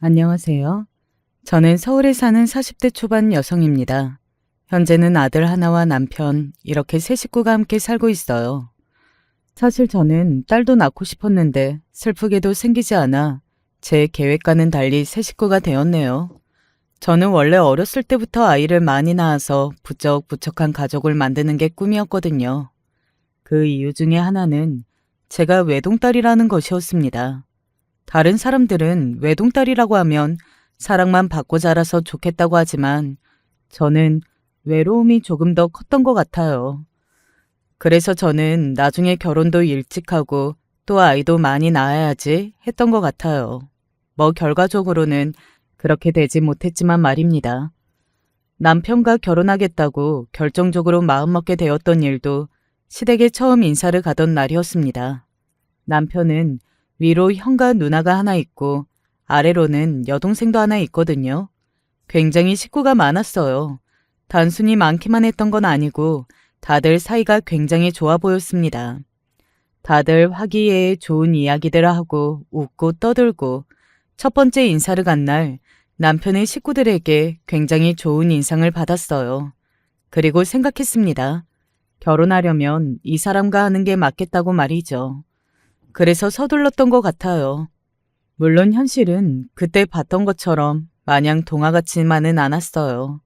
안녕하세요. 저는 서울에 사는 40대 초반 여성입니다. 현재는 아들 하나와 남편, 이렇게 세 식구가 함께 살고 있어요. 사실 저는 딸도 낳고 싶었는데 슬프게도 생기지 않아 제 계획과는 달리 세 식구가 되었네요. 저는 원래 어렸을 때부터 아이를 많이 낳아서 부쩍부쩍한 가족을 만드는 게 꿈이었거든요. 그 이유 중에 하나는 제가 외동딸이라는 것이었습니다. 다른 사람들은 외동딸이라고 하면 사랑만 받고 자라서 좋겠다고 하지만 저는 외로움이 조금 더 컸던 것 같아요. 그래서 저는 나중에 결혼도 일찍 하고 또 아이도 많이 낳아야지 했던 것 같아요. 뭐 결과적으로는 그렇게 되지 못했지만 말입니다. 남편과 결혼하겠다고 결정적으로 마음먹게 되었던 일도 시댁에 처음 인사를 가던 날이었습니다. 남편은 위로 형과 누나가 하나 있고 아래로는 여동생도 하나 있거든요. 굉장히 식구가 많았어요. 단순히 많기만 했던 건 아니고 다들 사이가 굉장히 좋아 보였습니다. 다들 화기애애 좋은 이야기들을 하고 웃고 떠들고 첫 번째 인사를 간 날 남편의 식구들에게 굉장히 좋은 인상을 받았어요. 그리고 생각했습니다. 결혼하려면 이 사람과 하는 게 맞겠다고 말이죠. 그래서 서둘렀던 것 같아요. 물론 현실은 그때 봤던 것처럼 마냥 동화 같지만은 않았어요.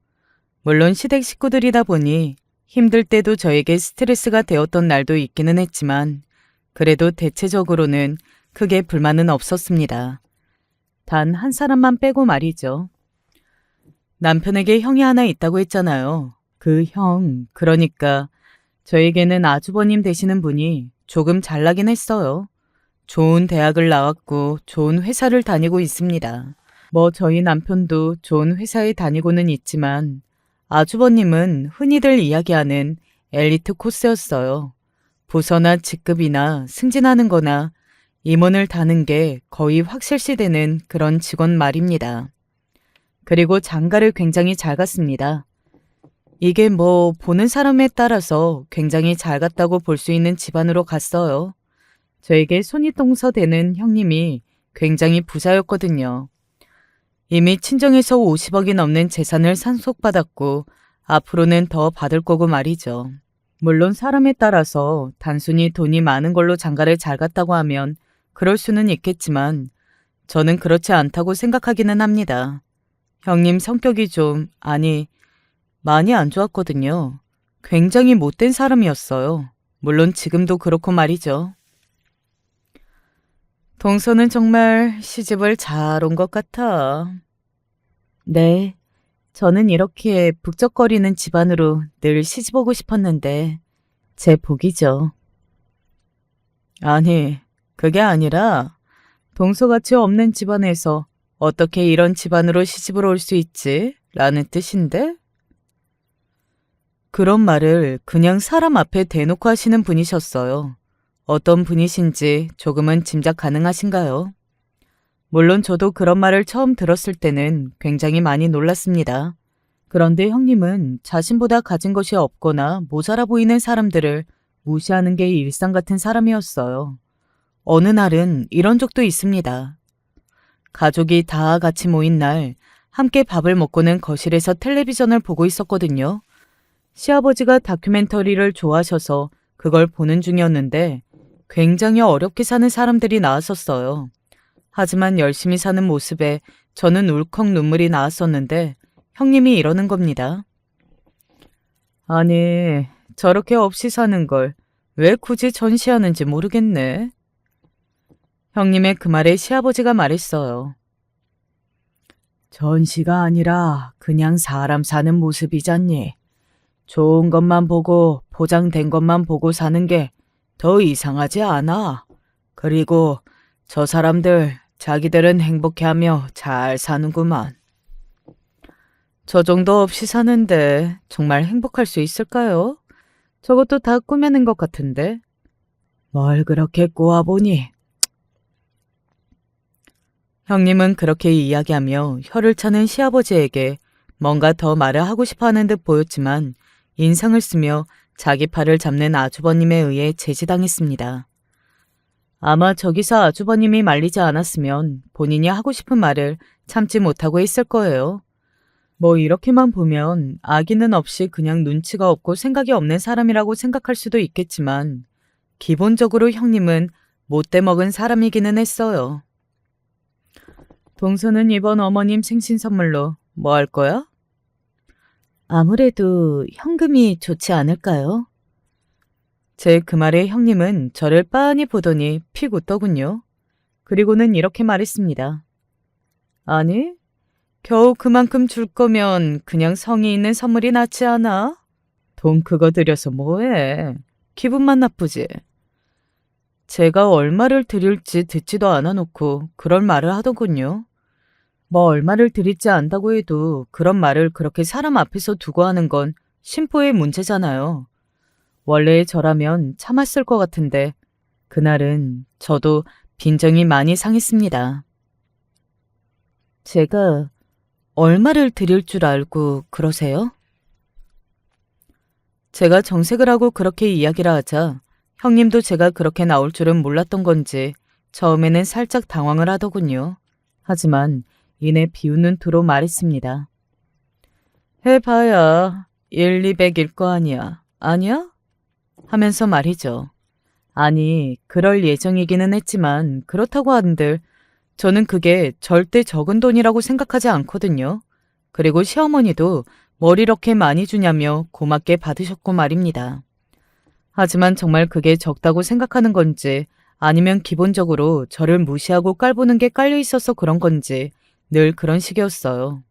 물론 시댁 식구들이다 보니 힘들 때도 저에게 스트레스가 되었던 날도 있기는 했지만 그래도 대체적으로는 크게 불만은 없었습니다. 단 한 사람만 빼고 말이죠. 남편에게 형이 하나 있다고 했잖아요. 그 형, 그러니까 저에게는 아주버님 되시는 분이 조금 잘나긴 했어요. 좋은 대학을 나왔고 좋은 회사를 다니고 있습니다. 뭐 저희 남편도 좋은 회사에 다니고는 있지만 아주버님은 흔히들 이야기하는 엘리트 코스였어요. 부서나 직급이나 승진하는 거나 임원을 다는 게 거의 확실시되는 그런 직원 말입니다. 그리고 장가를 굉장히 잘 갔습니다. 이게 뭐 보는 사람에 따라서 굉장히 잘 갔다고 볼 수 있는 집안으로 갔어요. 저에게 손윗동서 되는 형님이 굉장히 부자였거든요. 이미 친정에서 50억이 넘는 재산을 상속받았고 앞으로는 더 받을 거고 말이죠. 물론 사람에 따라서 단순히 돈이 많은 걸로 장가를 잘 갔다고 하면 그럴 수는 있겠지만 저는 그렇지 않다고 생각하기는 합니다. 형님 성격이 많이 안 좋았거든요. 굉장히 못된 사람이었어요. 물론 지금도 그렇고 말이죠. 동서는 정말 시집을 잘 온 것 같아. 네, 저는 이렇게 북적거리는 집안으로 늘 시집 오고 싶었는데 제 복이죠. 아니, 그게 아니라 동서같이 없는 집안에서 어떻게 이런 집안으로 시집을 올 수 있지? 라는 뜻인데? 그런 말을 그냥 사람 앞에 대놓고 하시는 분이셨어요. 어떤 분이신지 조금은 짐작 가능하신가요? 물론 저도 그런 말을 처음 들었을 때는 굉장히 많이 놀랐습니다. 그런데 형님은 자신보다 가진 것이 없거나 모자라 보이는 사람들을 무시하는 게 일상 같은 사람이었어요. 어느 날은 이런 적도 있습니다. 가족이 다 같이 모인 날 함께 밥을 먹고는 거실에서 텔레비전을 보고 있었거든요. 시아버지가 다큐멘터리를 좋아하셔서 그걸 보는 중이었는데 굉장히 어렵게 사는 사람들이 나왔었어요. 하지만 열심히 사는 모습에 저는 울컥 눈물이 나왔었는데 형님이 이러는 겁니다. 아니, 저렇게 없이 사는 걸 왜 굳이 전시하는지 모르겠네. 형님의 그 말에 시아버지가 말했어요. 전시가 아니라 그냥 사람 사는 모습이잖니. 좋은 것만 보고 포장된 것만 보고 사는 게 더 이상하지 않아. 그리고 저 사람들 자기들은 행복해하며 잘 사는구만. 저 정도 없이 사는데 정말 행복할 수 있을까요? 저것도 다 꾸며낸 것 같은데. 뭘 그렇게 꼬아보니? 형님은 그렇게 이야기하며 혀를 차는 시아버지에게 뭔가 더 말을 하고 싶어 하는 듯 보였지만 인상을 쓰며 자기 팔을 잡는 아주버님에 의해 제지당했습니다. 아마 저기서 아주버님이 말리지 않았으면 본인이 하고 싶은 말을 참지 못하고 있을 거예요. 뭐 이렇게만 보면 아기는 없이 그냥 눈치가 없고 생각이 없는 사람이라고 생각할 수도 있겠지만 기본적으로 형님은 못돼 먹은 사람이기는 했어요. 동서는 이번 어머님 생신 선물로 뭐 할 거야? 아무래도 현금이 좋지 않을까요? 제 그 말에 형님은 저를 빤히 보더니 픽 웃더군요. 그리고는 이렇게 말했습니다. 아니, 겨우 그만큼 줄 거면 그냥 성의 있는 선물이 낫지 않아? 돈 그거 들여서 뭐해? 기분만 나쁘지. 제가 얼마를 드릴지 듣지도 않아 놓고 그런 말을 하더군요. 뭐 얼마를 드릴지 안다고 해도 그런 말을 그렇게 사람 앞에서 두고 하는 건 심보의 문제잖아요. 원래 저라면 참았을 것 같은데 그날은 저도 빈정이 많이 상했습니다. 제가 얼마를 드릴 줄 알고 그러세요? 제가 정색을 하고 그렇게 이야기를 하자 형님도 제가 그렇게 나올 줄은 몰랐던 건지 처음에는 살짝 당황을 하더군요. 하지만 이내 비웃는 투로 말했습니다. 해봐야 1, 200일 거 아니야. 아니야? 하면서 말이죠. 아니, 그럴 예정이기는 했지만 그렇다고 한들 저는 그게 절대 적은 돈이라고 생각하지 않거든요. 그리고 시어머니도 뭘 이렇게 많이 주냐며 고맙게 받으셨고 말입니다. 하지만 정말 그게 적다고 생각하는 건지 아니면 기본적으로 저를 무시하고 깔보는 게 깔려 있어서 그런 건지 늘 그런 식이었어요.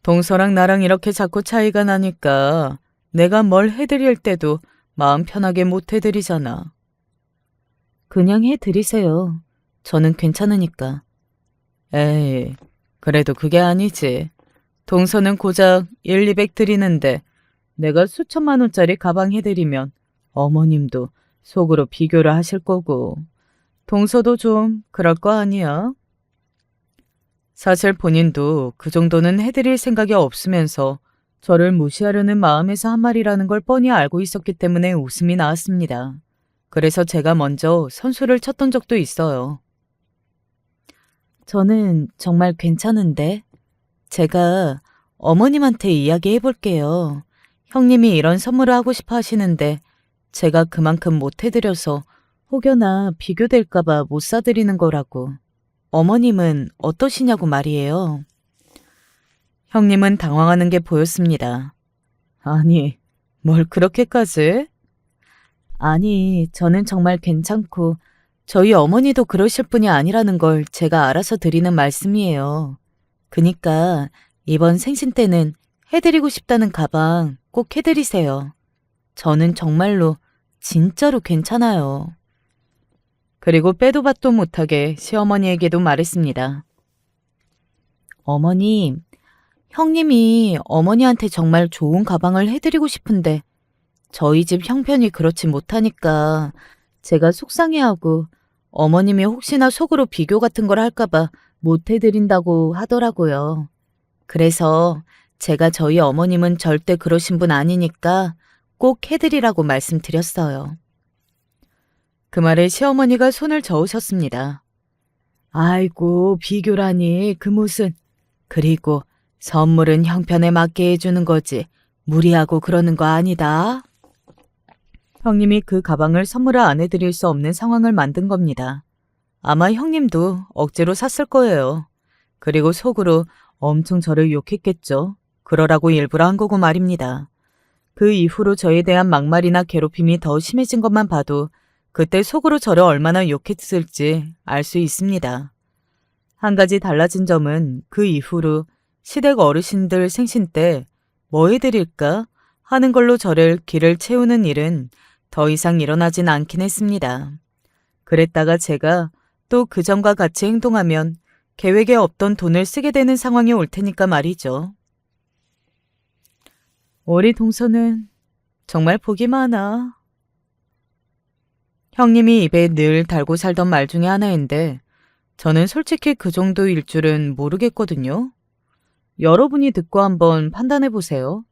동서랑 나랑 이렇게 자꾸 차이가 나니까 내가 뭘 해드릴 때도 마음 편하게 못 해드리잖아. 그냥 해드리세요. 저는 괜찮으니까. 에이, 그래도 그게 아니지. 동서는 고작 1, 200 드리는데 내가 수천만 원짜리 가방 해드리면 어머님도 속으로 비교를 하실 거고 동서도 좀 그럴 거 아니야? 사실 본인도 그 정도는 해드릴 생각이 없으면서 저를 무시하려는 마음에서 한 말이라는 걸 뻔히 알고 있었기 때문에 웃음이 나왔습니다. 그래서 제가 먼저 선수를 쳤던 적도 있어요. 저는 정말 괜찮은데 제가 어머님한테 이야기해 볼게요. 형님이 이런 선물을 하고 싶어 하시는데 제가 그만큼 못 해드려서 혹여나 비교될까봐 못 사드리는 거라고. 어머님은 어떠시냐고 말이에요. 형님은 당황하는 게 보였습니다. 아니, 뭘 그렇게까지? 아니, 저는 정말 괜찮고 저희 어머니도 그러실 분이 아니라는 걸 제가 알아서 드리는 말씀이에요. 그니까 이번 생신 때는 해드리고 싶다는 가방 꼭 해드리세요. 저는 정말로 진짜로 괜찮아요. 그리고 빼도 박도 못하게 시어머니에게도 말했습니다. 어머님, 형님이 어머니한테 정말 좋은 가방을 해드리고 싶은데 저희 집 형편이 그렇지 못하니까 제가 속상해하고 어머님이 혹시나 속으로 비교 같은 걸 할까봐 못 해드린다고 하더라고요. 그래서 제가 저희 어머님은 절대 그러신 분 아니니까 꼭 해드리라고 말씀드렸어요. 그 말에 시어머니가 손을 저으셨습니다. 아이고, 비교라니 그 무슨. 그리고 선물은 형편에 맞게 해주는 거지 무리하고 그러는 거 아니다. 형님이 그 가방을 선물을 안 해드릴 수 없는 상황을 만든 겁니다. 아마 형님도 억지로 샀을 거예요. 그리고 속으로 엄청 저를 욕했겠죠. 그러라고 일부러 한 거고 말입니다. 그 이후로 저에 대한 막말이나 괴롭힘이 더 심해진 것만 봐도 그때 속으로 저를 얼마나 욕했을지 알 수 있습니다. 한 가지 달라진 점은 그 이후로 시댁 어르신들 생신 때 뭐 해드릴까 하는 걸로 저를 기를 채우는 일은 더 이상 일어나진 않긴 했습니다. 그랬다가 제가 또 그전과 같이 행동하면 계획에 없던 돈을 쓰게 되는 상황이 올 테니까 말이죠. 우리 동서는 정말 복이 많아. 형님이 입에 늘 달고 살던 말 중에 하나인데 저는 솔직히 그 정도일 줄은 모르겠거든요. 여러분이 듣고 한번 판단해 보세요.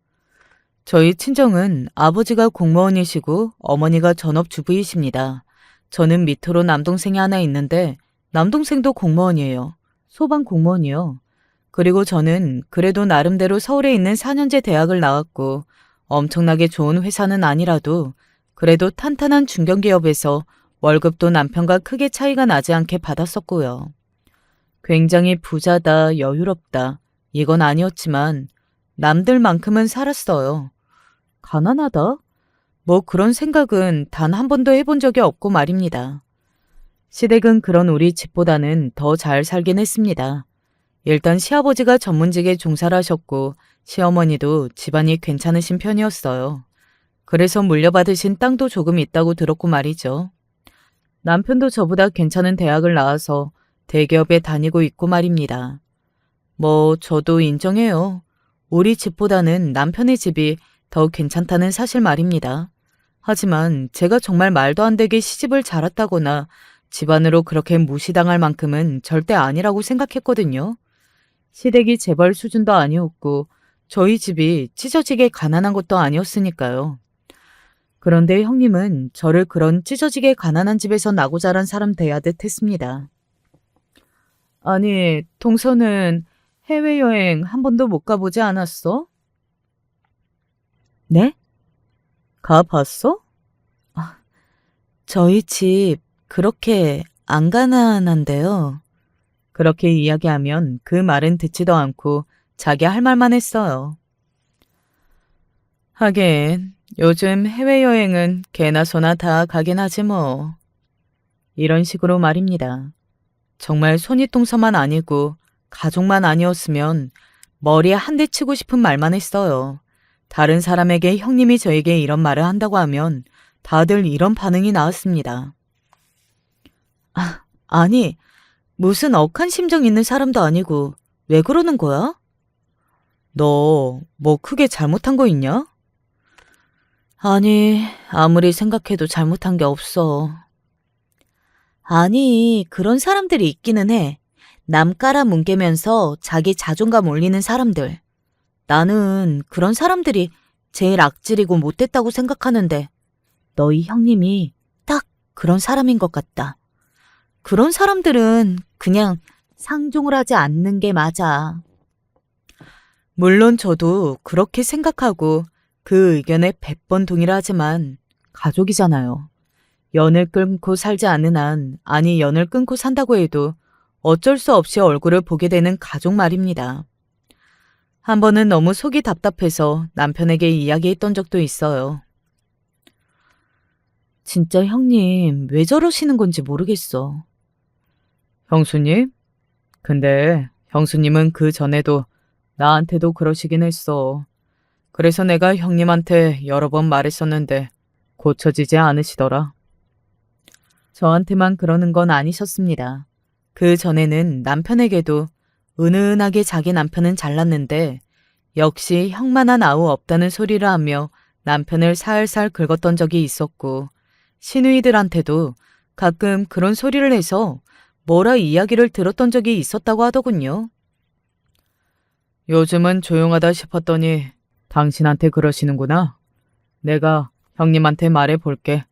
저희 친정은 아버지가 공무원이시고 어머니가 전업주부이십니다. 저는 밑으로 남동생이 하나 있는데 남동생도 공무원이에요. 소방 공무원이요. 그리고 저는 그래도 나름대로 서울에 있는 4년제 대학을 나왔고 엄청나게 좋은 회사는 아니라도 그래도 탄탄한 중견기업에서 월급도 남편과 크게 차이가 나지 않게 받았었고요. 굉장히 부자다, 여유롭다, 이건 아니었지만 남들만큼은 살았어요. 가난하다? 뭐 그런 생각은 단 한 번도 해본 적이 없고 말입니다. 시댁은 그런 우리 집보다는 더 잘 살긴 했습니다. 일단 시아버지가 전문직에 종사를 하셨고 시어머니도 집안이 괜찮으신 편이었어요. 그래서 물려받으신 땅도 조금 있다고 들었고 말이죠. 남편도 저보다 괜찮은 대학을 나와서 대기업에 다니고 있고 말입니다. 뭐 저도 인정해요. 우리 집보다는 남편의 집이 더 괜찮다는 사실 말입니다. 하지만 제가 정말 말도 안 되게 시집을 잘 왔다거나 집안으로 그렇게 무시당할 만큼은 절대 아니라고 생각했거든요. 시댁이 재벌 수준도 아니었고 저희 집이 찢어지게 가난한 것도 아니었으니까요. 그런데 형님은 저를 그런 찢어지게 가난한 집에서 나고 자란 사람 대하듯 했습니다. 아니, 동서는 해외여행 한 번도 못 가보지 않았어? 네? 가봤어? 아, 저희 집 그렇게 안 가난한데요. 그렇게 이야기하면 그 말은 듣지도 않고 자기 할 말만 했어요. 하긴 요즘 해외여행은 개나 소나 다 가긴 하지 뭐. 이런 식으로 말입니다. 정말 손윗동서만 아니고 가족만 아니었으면 머리에 한 대 치고 싶은 말만 했어요. 다른 사람에게 형님이 저에게 이런 말을 한다고 하면 다들 이런 반응이 나왔습니다. 아니, 무슨 억한 심정 있는 사람도 아니고 왜 그러는 거야? 너 뭐 크게 잘못한 거 있냐? 아니, 아무리 생각해도 잘못한 게 없어. 아니, 그런 사람들이 있기는 해. 남 깔아 뭉개면서 자기 자존감 올리는 사람들. 나는 그런 사람들이 제일 악질이고 못됐다고 생각하는데 너희 형님이 딱 그런 사람인 것 같다. 그런 사람들은 그냥 상종을 하지 않는 게 맞아. 물론 저도 그렇게 생각하고 그 의견에 100번 동의를 하지만 가족이잖아요. 연을 끊고 살지 않는 한, 아니 연을 끊고 산다고 해도 어쩔 수 없이 얼굴을 보게 되는 가족 말입니다. 한 번은 너무 속이 답답해서 남편에게 이야기했던 적도 있어요. 진짜 형님 왜 저러시는 건지 모르겠어. 형수님? 근데 형수님은 그 전에도 나한테도 그러시긴 했어. 그래서 내가 형님한테 여러 번 말했었는데 고쳐지지 않으시더라. 저한테만 그러는 건 아니셨습니다. 그 전에는 남편에게도 은은하게 자기 남편은 잘났는데 역시 형만한 아우 없다는 소리를 하며 남편을 살살 긁었던 적이 있었고 시누이들한테도 가끔 그런 소리를 해서 뭐라 이야기를 들었던 적이 있었다고 하더군요. 요즘은 조용하다 싶었더니 당신한테 그러시는구나. 내가 형님한테 말해 볼게.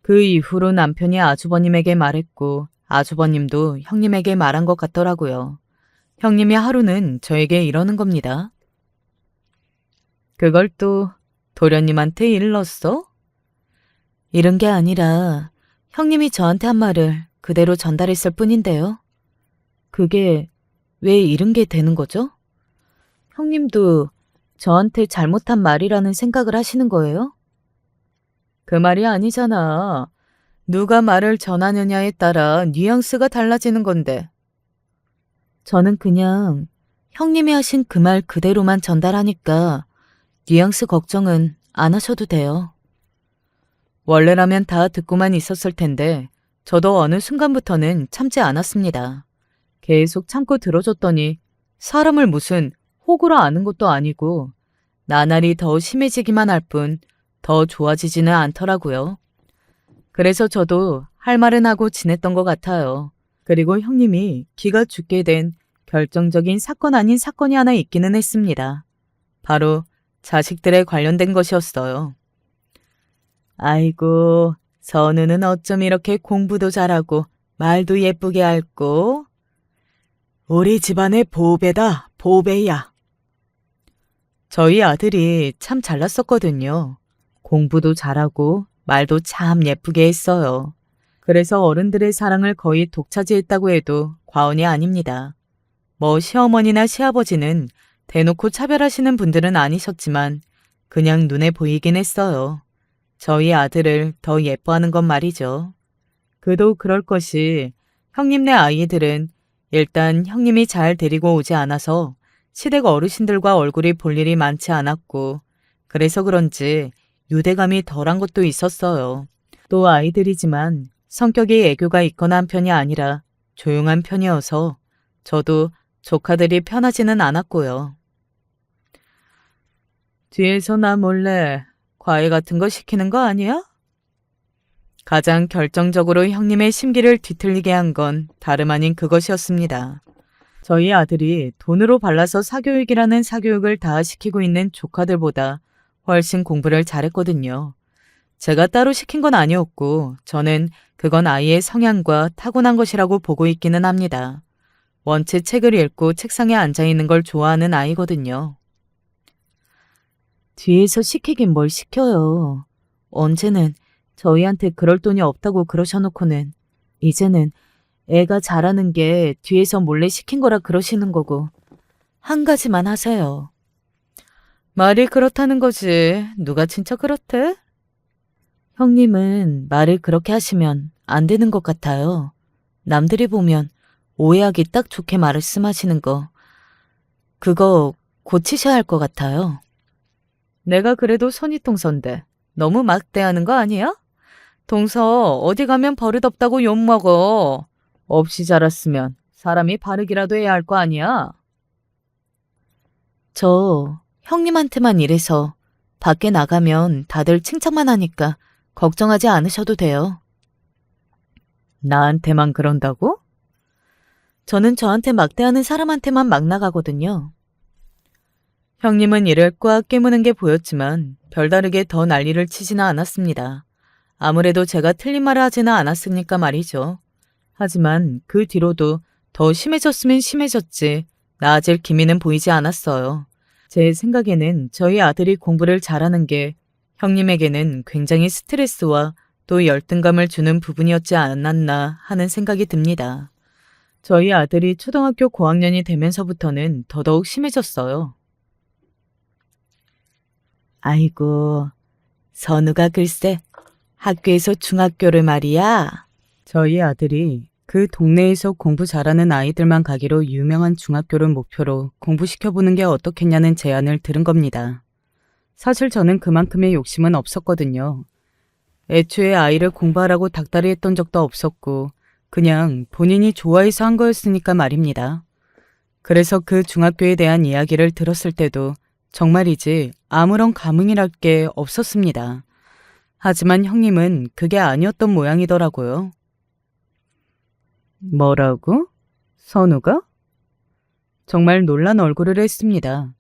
그 이후로 남편이 아주버님에게 말했고 아주버님도 형님에게 말한 것 같더라고요. 형님이 하루는 저에게 이러는 겁니다. 그걸 또 도련님한테 일렀어? 이런 게 아니라 형님이 저한테 한 말을 그대로 전달했을 뿐인데요. 그게 왜 이런 게 되는 거죠? 형님도 저한테 잘못한 말이라는 생각을 하시는 거예요? 그 말이 아니잖아. 누가 말을 전하느냐에 따라 뉘앙스가 달라지는 건데. 저는 그냥 형님이 하신 그 말 그대로만 전달하니까 뉘앙스 걱정은 안 하셔도 돼요. 원래라면 다 듣고만 있었을 텐데 저도 어느 순간부터는 참지 않았습니다. 계속 참고 들어줬더니 사람을 무슨 호구로 아는 것도 아니고 나날이 더 심해지기만 할 뿐 더 좋아지지는 않더라고요. 그래서 저도 할 말은 하고 지냈던 것 같아요. 그리고 형님이 기가 죽게 된 결정적인 사건 아닌 사건이 하나 있기는 했습니다. 바로 자식들에 관련된 것이었어요. 아이고, 선우는 어쩜 이렇게 공부도 잘하고 말도 예쁘게 앓고. 우리 집안의 보배다, 보배야. 저희 아들이 참 잘났었거든요. 공부도 잘하고 말도 참 예쁘게 했어요. 그래서 어른들의 사랑을 거의 독차지했다고 해도 과언이 아닙니다. 뭐 시어머니나 시아버지는 대놓고 차별하시는 분들은 아니셨지만 그냥 눈에 보이긴 했어요. 저희 아들을 더 예뻐하는 건 말이죠. 그도 그럴 것이 형님네 아이들은 일단 형님이 잘 데리고 오지 않아서 시댁 어르신들과 얼굴이 볼 일이 많지 않았고 그래서 그런지 유대감이 덜한 것도 있었어요. 또 아이들이지만 성격이 애교가 있거나 한 편이 아니라 조용한 편이어서 저도 조카들이 편하지는 않았고요. 뒤에서 나 몰래 과외 같은 거 시키는 거 아니야? 가장 결정적으로 형님의 심기를 뒤틀리게 한 건 다름 아닌 그것이었습니다. 저희 아들이 돈으로 발라서 사교육이라는 사교육을 다 시키고 있는 조카들보다 훨씬 공부를 잘했거든요. 제가 따로 시킨 건 아니었고 저는 그건 아이의 성향과 타고난 것이라고 보고 있기는 합니다. 원체 책을 읽고 책상에 앉아있는 걸 좋아하는 아이거든요. 뒤에서 시키긴 뭘 시켜요. 언제는 저희한테 그럴 돈이 없다고 그러셔놓고는 이제는 애가 잘하는 게 뒤에서 몰래 시킨 거라 그러시는 거고 한 가지만 하세요. 말이 그렇다는 거지. 누가 진짜 그렇대? 형님은 말을 그렇게 하시면 안 되는 것 같아요. 남들이 보면 오해하기 딱 좋게 말씀하시는 거. 그거 고치셔야 할 것 같아요. 내가 그래도 선이통선데 너무 막대하는 거 아니야? 동서 어디 가면 버릇없다고 욕먹어. 없이 자랐으면 사람이 바르기라도 해야 할 거 아니야? 저 형님한테만 이래서 밖에 나가면 다들 칭찬만 하니까 걱정하지 않으셔도 돼요. 나한테만 그런다고? 저는 저한테 막대하는 사람한테만 막 나가거든요. 형님은 이를 꽉 깨무는 게 보였지만 별다르게 더 난리를 치지는 않았습니다. 아무래도 제가 틀린 말을 하지는 않았으니까 말이죠. 하지만 그 뒤로도 더 심해졌으면 심해졌지 나아질 기미는 보이지 않았어요. 제 생각에는 저희 아들이 공부를 잘하는 게 형님에게는 굉장히 스트레스와 또 열등감을 주는 부분이었지 않았나 하는 생각이 듭니다. 저희 아들이 초등학교 고학년이 되면서부터는 더더욱 심해졌어요. 아이고, 선우가 글쎄 학교에서 중학교를 말이야. 저희 아들이 그 동네에서 공부 잘하는 아이들만 가기로 유명한 중학교를 목표로 공부시켜보는 게 어떻겠냐는 제안을 들은 겁니다. 사실 저는 그만큼의 욕심은 없었거든요. 애초에 아이를 공부하라고 닥달을 했던 적도 없었고 그냥 본인이 좋아해서 한 거였으니까 말입니다. 그래서 그 중학교에 대한 이야기를 들었을 때도 정말이지 아무런 감흥이랄 게 없었습니다. 하지만 형님은 그게 아니었던 모양이더라고요. 뭐라고? 선우가? 정말 놀란 얼굴을 했습니다.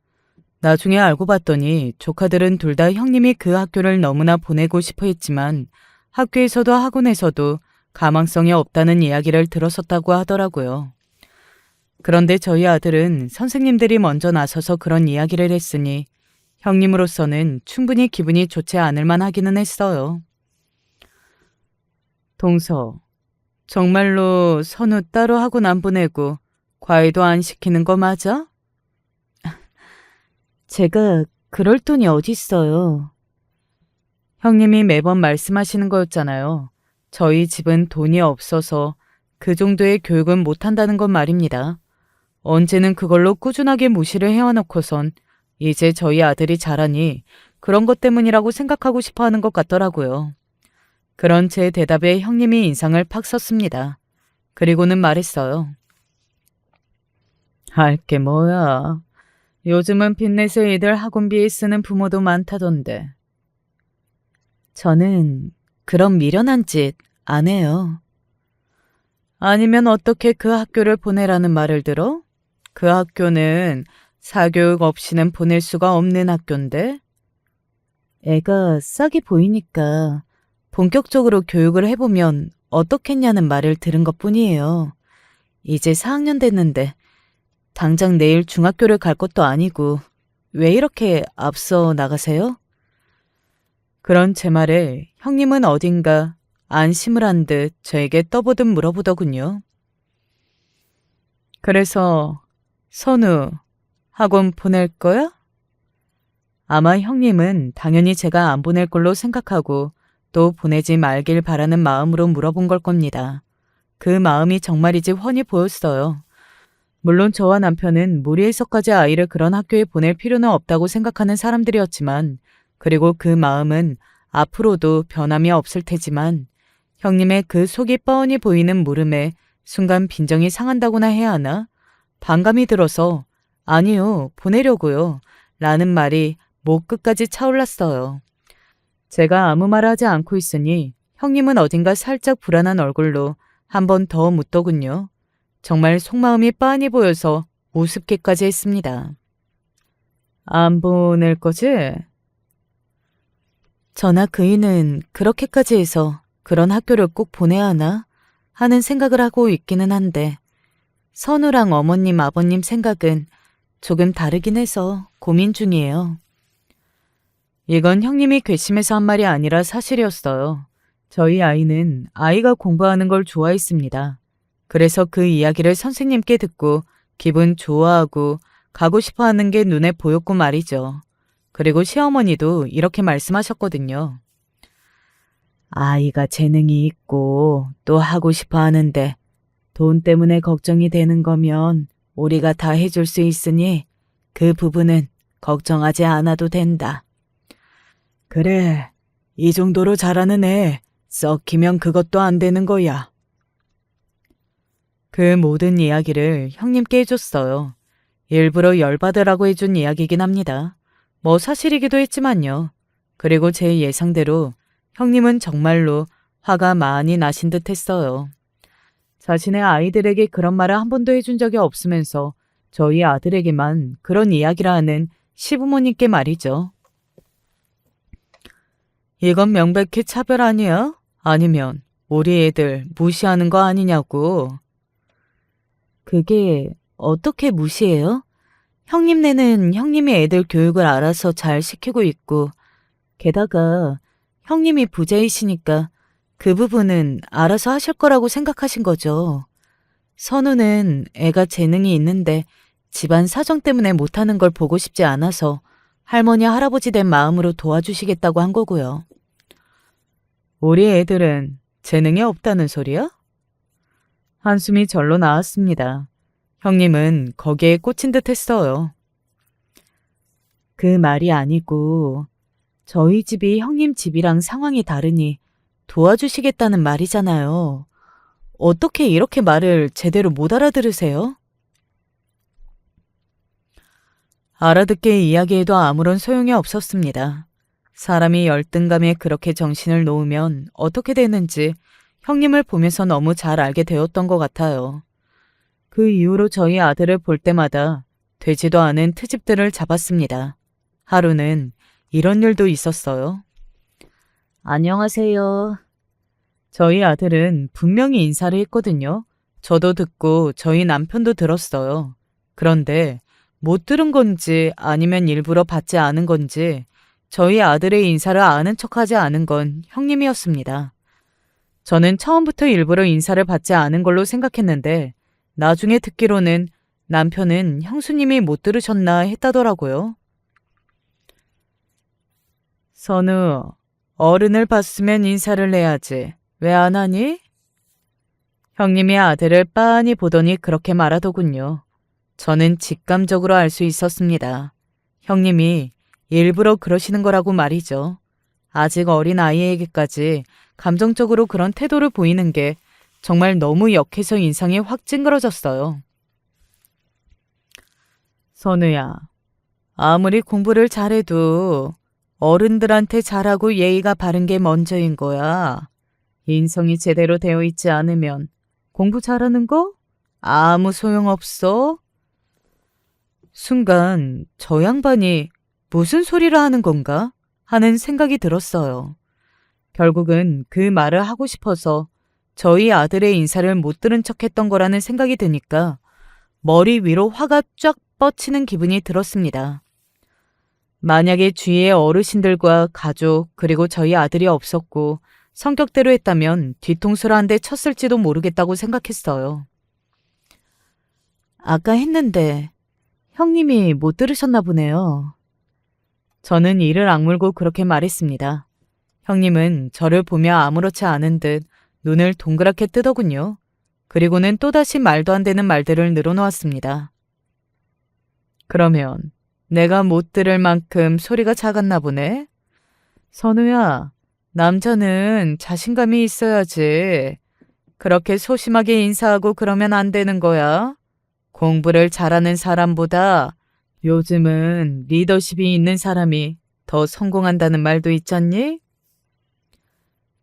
나중에 알고 봤더니 조카들은 둘 다 형님이 그 학교를 너무나 보내고 싶어 했지만 학교에서도 학원에서도 가망성이 없다는 이야기를 들었었다고 하더라고요. 그런데 저희 아들은 선생님들이 먼저 나서서 그런 이야기를 했으니 형님으로서는 충분히 기분이 좋지 않을 만하기는 했어요. 동서, 정말로 선우 따로 학원 안 보내고 과외도 안 시키는 거 맞아? 제가 그럴 돈이 어딨어요. 형님이 매번 말씀하시는 거였잖아요. 저희 집은 돈이 없어서 그 정도의 교육은 못한다는 건 말입니다. 언제는 그걸로 꾸준하게 무시를 해와놓고선 이제 저희 아들이 자라니 그런 것 때문이라고 생각하고 싶어 하는 것 같더라고요. 그런 제 대답에 형님이 인상을 팍 썼습니다. 그리고는 말했어요. 할 게 뭐야. 요즘은 빚내서 애들 학원비에 쓰는 부모도 많다던데. 저는 그런 미련한 짓 안 해요. 아니면 어떻게 그 학교를 보내라는 말을 들어? 그 학교는 사교육 없이는 보낼 수가 없는 학교인데? 애가 싹이 보이니까 본격적으로 교육을 해보면 어떻겠냐는 말을 들은 것뿐이에요. 이제 4학년 됐는데 당장 내일 중학교를 갈 것도 아니고 왜 이렇게 앞서 나가세요? 그런 제 말에 형님은 어딘가 안심을 한 듯 저에게 떠보듯 물어보더군요. 그래서 선우, 학원 보낼 거야? 아마 형님은 당연히 제가 안 보낼 걸로 생각하고 또 보내지 말길 바라는 마음으로 물어본 걸 겁니다. 그 마음이 정말이지 훤히 보였어요. 물론 저와 남편은 무리해서까지 아이를 그런 학교에 보낼 필요는 없다고 생각하는 사람들이었지만, 그리고 그 마음은 앞으로도 변함이 없을 테지만, 형님의 그 속이 뻔히 보이는 물음에 순간 빈정이 상한다고나 해야 하나? 반감이 들어서 아니요, 보내려고요 라는 말이 목 끝까지 차올랐어요. 제가 아무 말 하지 않고 있으니 형님은 어딘가 살짝 불안한 얼굴로 한 번 더 묻더군요. 정말 속마음이 빤히 보여서 우습게까지 했습니다. 안 보낼 거지? 저나 그이는 그렇게까지 해서 그런 학교를 꼭 보내야 하나 하는 생각을 하고 있기는 한데, 선우랑 어머님, 아버님 생각은 조금 다르긴 해서 고민 중이에요. 이건 형님이 괘씸해서 한 말이 아니라 사실이었어요. 저희 아이는 아이가 공부하는 걸 좋아했습니다. 그래서 그 이야기를 선생님께 듣고 기분 좋아하고 가고 싶어 하는 게 눈에 보였고 말이죠. 그리고 시어머니도 이렇게 말씀하셨거든요. 아이가 재능이 있고 또 하고 싶어 하는데 돈 때문에 걱정이 되는 거면 우리가 다 해줄 수 있으니 그 부분은 걱정하지 않아도 된다. 그래, 이 정도로 잘하는 애 썩히면 그것도 안 되는 거야. 그 모든 이야기를 형님께 해줬어요. 일부러 열받으라고 해준 이야기긴 합니다. 뭐 사실이기도 했지만요. 그리고 제 예상대로 형님은 정말로 화가 많이 나신 듯 했어요. 자신의 아이들에게 그런 말을 한 번도 해준 적이 없으면서 저희 아들에게만 그런 이야기를 하는 시부모님께 말이죠. 이건 명백히 차별 아니야? 아니면 우리 애들 무시하는 거 아니냐고. 그게 어떻게 무시해요? 형님네는 형님이 애들 교육을 알아서 잘 시키고 있고, 게다가 형님이 부자이시니까 그 부분은 알아서 하실 거라고 생각하신 거죠. 선우는 애가 재능이 있는데 집안 사정 때문에 못하는 걸 보고 싶지 않아서 할머니 할아버지 된 마음으로 도와주시겠다고 한 거고요. 우리 애들은 재능이 없다는 소리야? 한숨이 절로 나왔습니다. 형님은 거기에 꽂힌 듯 했어요. 그 말이 아니고 저희 집이 형님 집이랑 상황이 다르니 도와주시겠다는 말이잖아요. 어떻게 이렇게 말을 제대로 못 알아들으세요? 알아듣게 이야기해도 아무런 소용이 없었습니다. 사람이 열등감에 그렇게 정신을 놓으면 어떻게 되는지 형님을 보면서 너무 잘 알게 되었던 것 같아요. 그 이후로 저희 아들을 볼 때마다 되지도 않은 트집들을 잡았습니다. 하루는 이런 일도 있었어요. 안녕하세요. 저희 아들은 분명히 인사를 했거든요. 저도 듣고 저희 남편도 들었어요. 그런데 못 들은 건지 아니면 일부러 받지 않은 건지 저희 아들의 인사를 아는 척하지 않은 건 형님이었습니다. 저는 처음부터 일부러 인사를 받지 않은 걸로 생각했는데 나중에 듣기로는 남편은 형수님이 못 들으셨나 했다더라고요. 선우, 어른을 봤으면 인사를 해야지. 왜 안 하니? 형님이 아들을 빤히 보더니 그렇게 말하더군요. 저는 직감적으로 알 수 있었습니다. 형님이 일부러 그러시는 거라고 말이죠. 아직 어린 아이에게까지 감정적으로 그런 태도를 보이는 게 정말 너무 역해서 인상이 확 찡그러졌어요. 선우야, 아무리 공부를 잘해도 어른들한테 잘하고 예의가 바른 게 먼저인 거야. 인성이 제대로 되어 있지 않으면 공부 잘하는 거 아무 소용없어. 순간 저 양반이 무슨 소리를 하는 건가 하는 생각이 들었어요. 결국은 그 말을 하고 싶어서 저희 아들의 인사를 못 들은 척했던 거라는 생각이 드니까 머리 위로 화가 쫙 뻗치는 기분이 들었습니다. 만약에 주위의 어르신들과 가족 그리고 저희 아들이 없었고 성격대로 했다면 뒤통수를 한 대 쳤을지도 모르겠다고 생각했어요. 아까 했는데 형님이 못 들으셨나 보네요. 저는 이를 악물고 그렇게 말했습니다. 형님은 저를 보며 아무렇지 않은 듯 눈을 동그랗게 뜨더군요. 그리고는 또다시 말도 안 되는 말들을 늘어놓았습니다. 그러면 내가 못 들을 만큼 소리가 작았나 보네? 선우야, 남자는 자신감이 있어야지. 그렇게 소심하게 인사하고 그러면 안 되는 거야. 공부를 잘하는 사람보다 요즘은 리더십이 있는 사람이 더 성공한다는 말도 있잖니?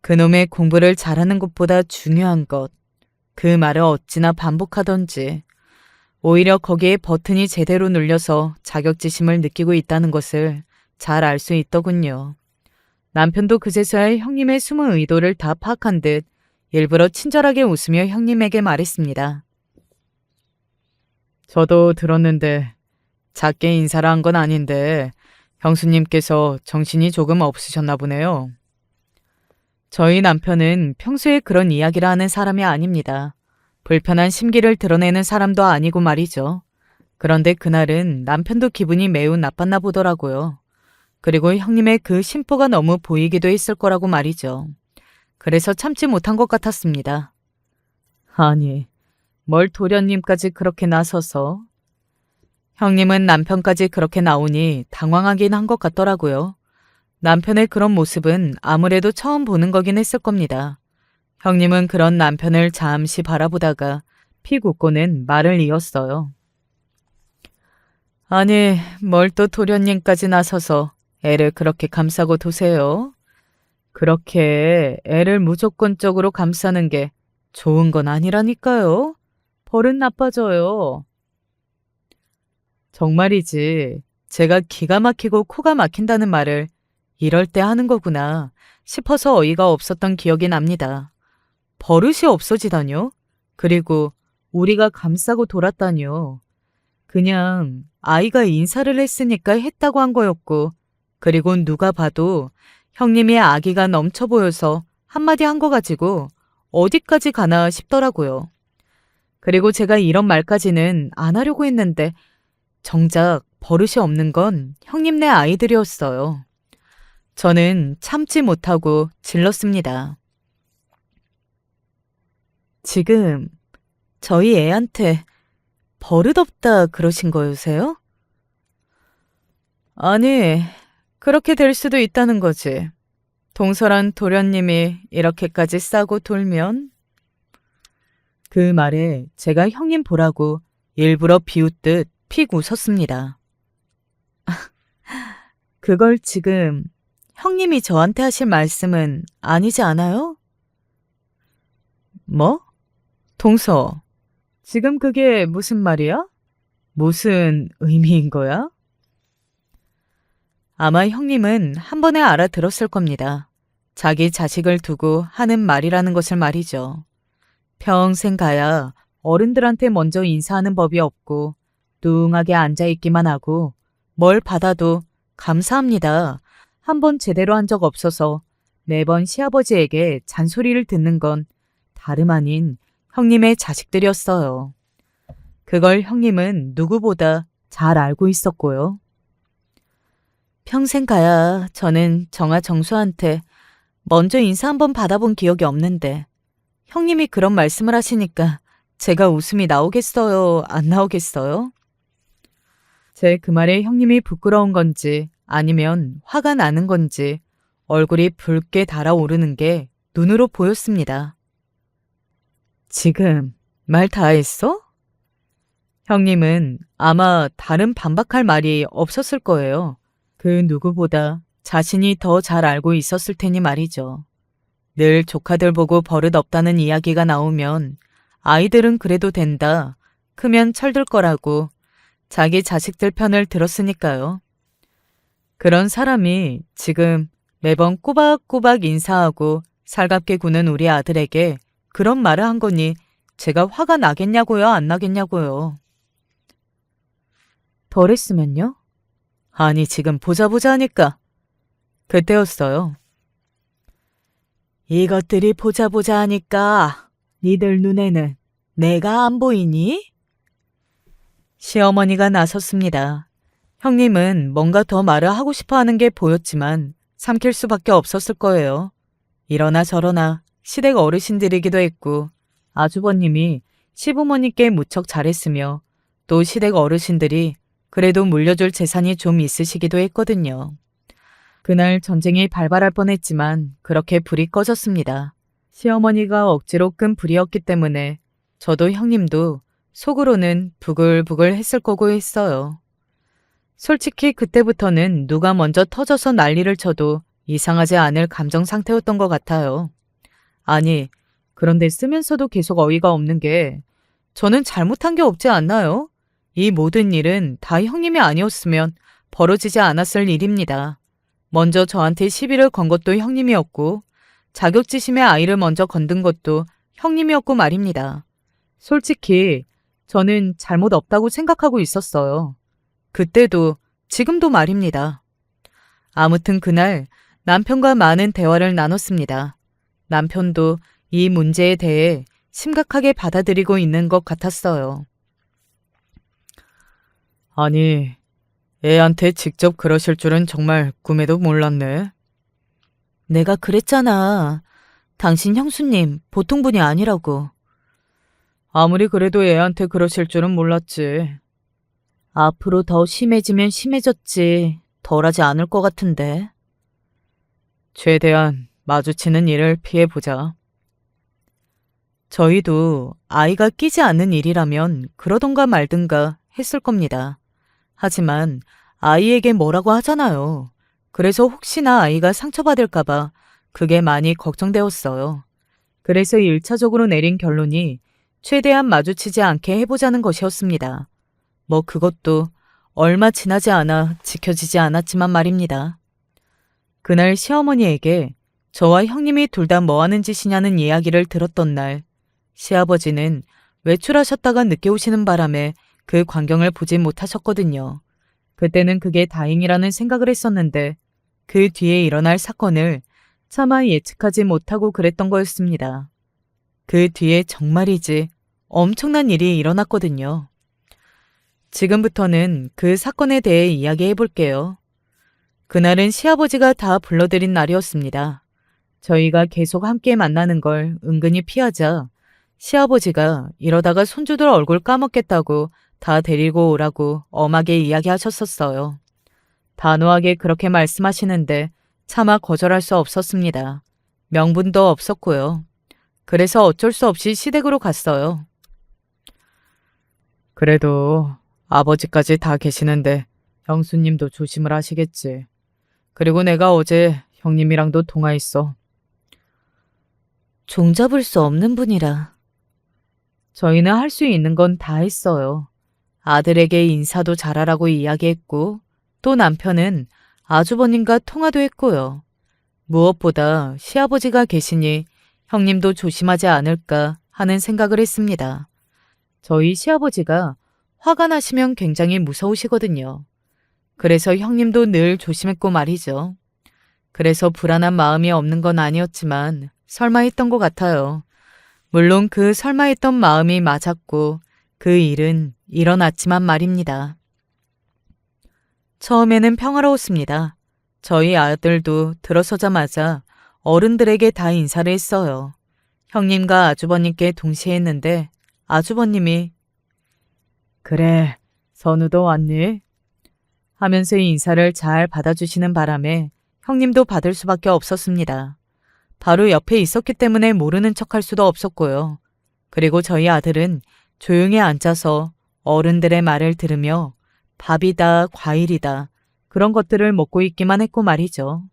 그놈의 공부를 잘하는 것보다 중요한 것, 그 말을 어찌나 반복하던지 오히려 거기에 버튼이 제대로 눌려서 자격지심을 느끼고 있다는 것을 잘 알 수 있더군요. 남편도 그제서야 형님의 숨은 의도를 다 파악한 듯 일부러 친절하게 웃으며 형님에게 말했습니다. 저도 들었는데 작게 인사를 한 건 아닌데 형수님께서 정신이 조금 없으셨나 보네요. 저희 남편은 평소에 그런 이야기를 하는 사람이 아닙니다. 불편한 심기를 드러내는 사람도 아니고 말이죠. 그런데 그날은 남편도 기분이 매우 나빴나 보더라고요. 그리고 형님의 그 심보가 너무 보이기도 했을 거라고 말이죠. 그래서 참지 못한 것 같았습니다. 아니, 뭘 도련님까지 그렇게 나서서. 형님은 남편까지 그렇게 나오니 당황하긴 한 것 같더라고요. 남편의 그런 모습은 아무래도 처음 보는 거긴 했을 겁니다. 형님은 그런 남편을 잠시 바라보다가 픽 웃고는 말을 이었어요. 아니, 뭘 또 도련님까지 나서서 애를 그렇게 감싸고 도세요? 그렇게 애를 무조건적으로 감싸는 게 좋은 건 아니라니까요. 버릇 나빠져요. 정말이지. 제가 기가 막히고 코가 막힌다는 말을 이럴 때 하는 거구나 싶어서 어이가 없었던 기억이 납니다. 버릇이 없어지다뇨? 그리고 우리가 감싸고 돌았다뇨. 그냥 아이가 인사를 했으니까 했다고 한 거였고, 그리고 누가 봐도 형님의 아기가 넘쳐 보여서 한마디 한 거 가지고 어디까지 가나 싶더라고요. 그리고 제가 이런 말까지는 안 하려고 했는데 정작 버릇이 없는 건 형님네 아이들이었어요. 저는 참지 못하고 질렀습니다. 지금 저희 애한테 버릇없다 그러신 거세요? 아니, 그렇게 될 수도 있다는 거지. 동설한 도련님이 이렇게까지 싸고 돌면. 그 말에 제가 형님 보라고 일부러 비웃듯 픽 웃었습니다. 그걸 지금 형님이 저한테 하실 말씀은 아니지 않아요? 뭐? 동서, 지금 그게 무슨 말이야? 무슨 의미인 거야? 아마 형님은 한 번에 알아들었을 겁니다. 자기 자식을 두고 하는 말이라는 것을 말이죠. 평생 가야 어른들한테 먼저 인사하는 법이 없고 뚱하게 앉아있기만 하고 뭘 받아도 감사합니다. 한 번 제대로 한 적 없어서 매번 시아버지에게 잔소리를 듣는 건 다름 아닌 형님의 자식들이었어요. 그걸 형님은 누구보다 잘 알고 있었고요. 평생 가야 저는 정아정수한테 먼저 인사 한번 받아본 기억이 없는데 형님이 그런 말씀을 하시니까 제가 웃음이 나오겠어요? 안 나오겠어요? 제 그 말에 형님이 부끄러운 건지 아니면 화가 나는 건지 얼굴이 붉게 달아오르는 게 눈으로 보였습니다. 지금 말 다 했어? 형님은 아마 다른 반박할 말이 없었을 거예요. 그 누구보다 자신이 더 잘 알고 있었을 테니 말이죠. 늘 조카들 보고 버릇 없다는 이야기가 나오면 아이들은 그래도 된다, 크면 철들 거라고 자기 자식들 편을 들었으니까요. 그런 사람이 지금 매번 꼬박꼬박 인사하고 살갑게 구는 우리 아들에게 그런 말을 한 거니 제가 화가 나겠냐고요, 안 나겠냐고요. 덜했으면요? 아니, 지금 보자 하니까. 그때였어요. 이것들이 보자 하니까 니들 눈에는 내가 안 보이니? 시어머니가 나섰습니다. 형님은 뭔가 더 말을 하고 싶어 하는 게 보였지만 삼킬 수밖에 없었을 거예요. 이러나 저러나 시댁 어르신들이기도 했고 아주버님이 시부모님께 무척 잘했으며 또 시댁 어르신들이 그래도 물려줄 재산이 좀 있으시기도 했거든요. 그날 전쟁이 발발할 뻔했지만 그렇게 불이 꺼졌습니다. 시어머니가 억지로 끈 불이었기 때문에 저도 형님도 속으로는 부글부글 했을 거고 했어요. 솔직히 그때부터는 누가 먼저 터져서 난리를 쳐도 이상하지 않을 감정 상태였던 것 같아요. 아니, 그런데 쓰면서도 계속 어이가 없는 게 저는 잘못한 게 없지 않나요? 이 모든 일은 다 형님이 아니었으면 벌어지지 않았을 일입니다. 먼저 저한테 시비를 건 것도 형님이었고 자격지심에 아이를 먼저 건든 것도 형님이었고 말입니다. 솔직히 저는 잘못 없다고 생각하고 있었어요. 그때도 지금도 말입니다. 아무튼 그날 남편과 많은 대화를 나눴습니다. 남편도 이 문제에 대해 심각하게 받아들이고 있는 것 같았어요. 아니, 애한테 직접 그러실 줄은 정말 꿈에도 몰랐네. 내가 그랬잖아. 당신 형수님 보통 분이 아니라고. 아무리 그래도 애한테 그러실 줄은 몰랐지. 앞으로 더 심해지면 심해졌지. 덜하지 않을 것 같은데. 최대한 마주치는 일을 피해보자. 저희도 아이가 끼지 않는 일이라면 그러던가 말든가 했을 겁니다. 하지만 아이에게 뭐라고 하잖아요. 그래서 혹시나 아이가 상처받을까봐 그게 많이 걱정되었어요. 그래서 1차적으로 내린 결론이 최대한 마주치지 않게 해보자는 것이었습니다. 뭐 그것도 얼마 지나지 않아 지켜지지 않았지만 말입니다. 그날 시어머니에게 저와 형님이 둘 다 뭐하는 짓이냐는 이야기를 들었던 날 시아버지는 외출하셨다가 늦게 오시는 바람에 그 광경을 보지 못하셨거든요. 그때는 그게 다행이라는 생각을 했었는데 그 뒤에 일어날 사건을 차마 예측하지 못하고 그랬던 거였습니다. 그 뒤에 정말이지 엄청난 일이 일어났거든요. 지금부터는 그 사건에 대해 이야기해 볼게요. 그날은 시아버지가 다 불러들인 날이었습니다. 저희가 계속 함께 만나는 걸 은근히 피하자 시아버지가 이러다가 손주들 얼굴 까먹겠다고 다 데리고 오라고 엄하게 이야기하셨었어요. 단호하게 그렇게 말씀하시는데 차마 거절할 수 없었습니다. 명분도 없었고요. 그래서 어쩔 수 없이 시댁으로 갔어요. 그래도 아버지까지 다 계시는데 형수님도 조심을 하시겠지. 그리고 내가 어제 형님이랑도 통화했어. 종잡을 수 없는 분이라. 저희는 할 수 있는 건 다 했어요. 아들에게 인사도 잘하라고 이야기했고 또 남편은 아주버님과 통화도 했고요. 무엇보다 시아버지가 계시니 형님도 조심하지 않을까 하는 생각을 했습니다. 저희 시아버지가 화가 나시면 굉장히 무서우시거든요. 그래서 형님도 늘 조심했고 말이죠. 그래서 불안한 마음이 없는 건 아니었지만 설마 했던 것 같아요. 물론 그 설마 했던 마음이 맞았고 그 일은 일어났지만 말입니다. 처음에는 평화로웠습니다. 저희 아들도 들어서자마자 어른들에게 다 인사를 했어요. 형님과 아주버님께 동시에 했는데 아주버님이 그래, 선우도 왔니? 하면서 인사를 잘 받아주시는 바람에 형님도 받을 수밖에 없었습니다. 바로 옆에 있었기 때문에 모르는 척할 수도 없었고요. 그리고 저희 아들은 조용히 앉아서 어른들의 말을 들으며 밥이다, 과일이다 그런 것들을 먹고 있기만 했고 말이죠.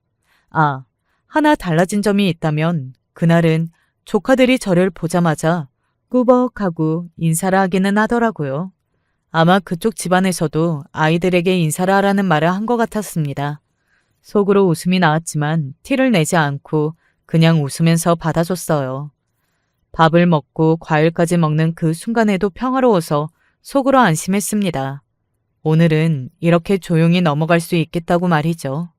아, 하나 달라진 점이 있다면 그날은 조카들이 저를 보자마자 꾸벅하고 인사를 하기는 하더라고요. 아마 그쪽 집안에서도 아이들에게 인사를 하라는 말을 한 것 같았습니다. 속으로 웃음이 나왔지만 티를 내지 않고 그냥 웃으면서 받아줬어요. 밥을 먹고 과일까지 먹는 그 순간에도 평화로워서 속으로 안심했습니다. 오늘은 이렇게 조용히 넘어갈 수 있겠다고 말이죠.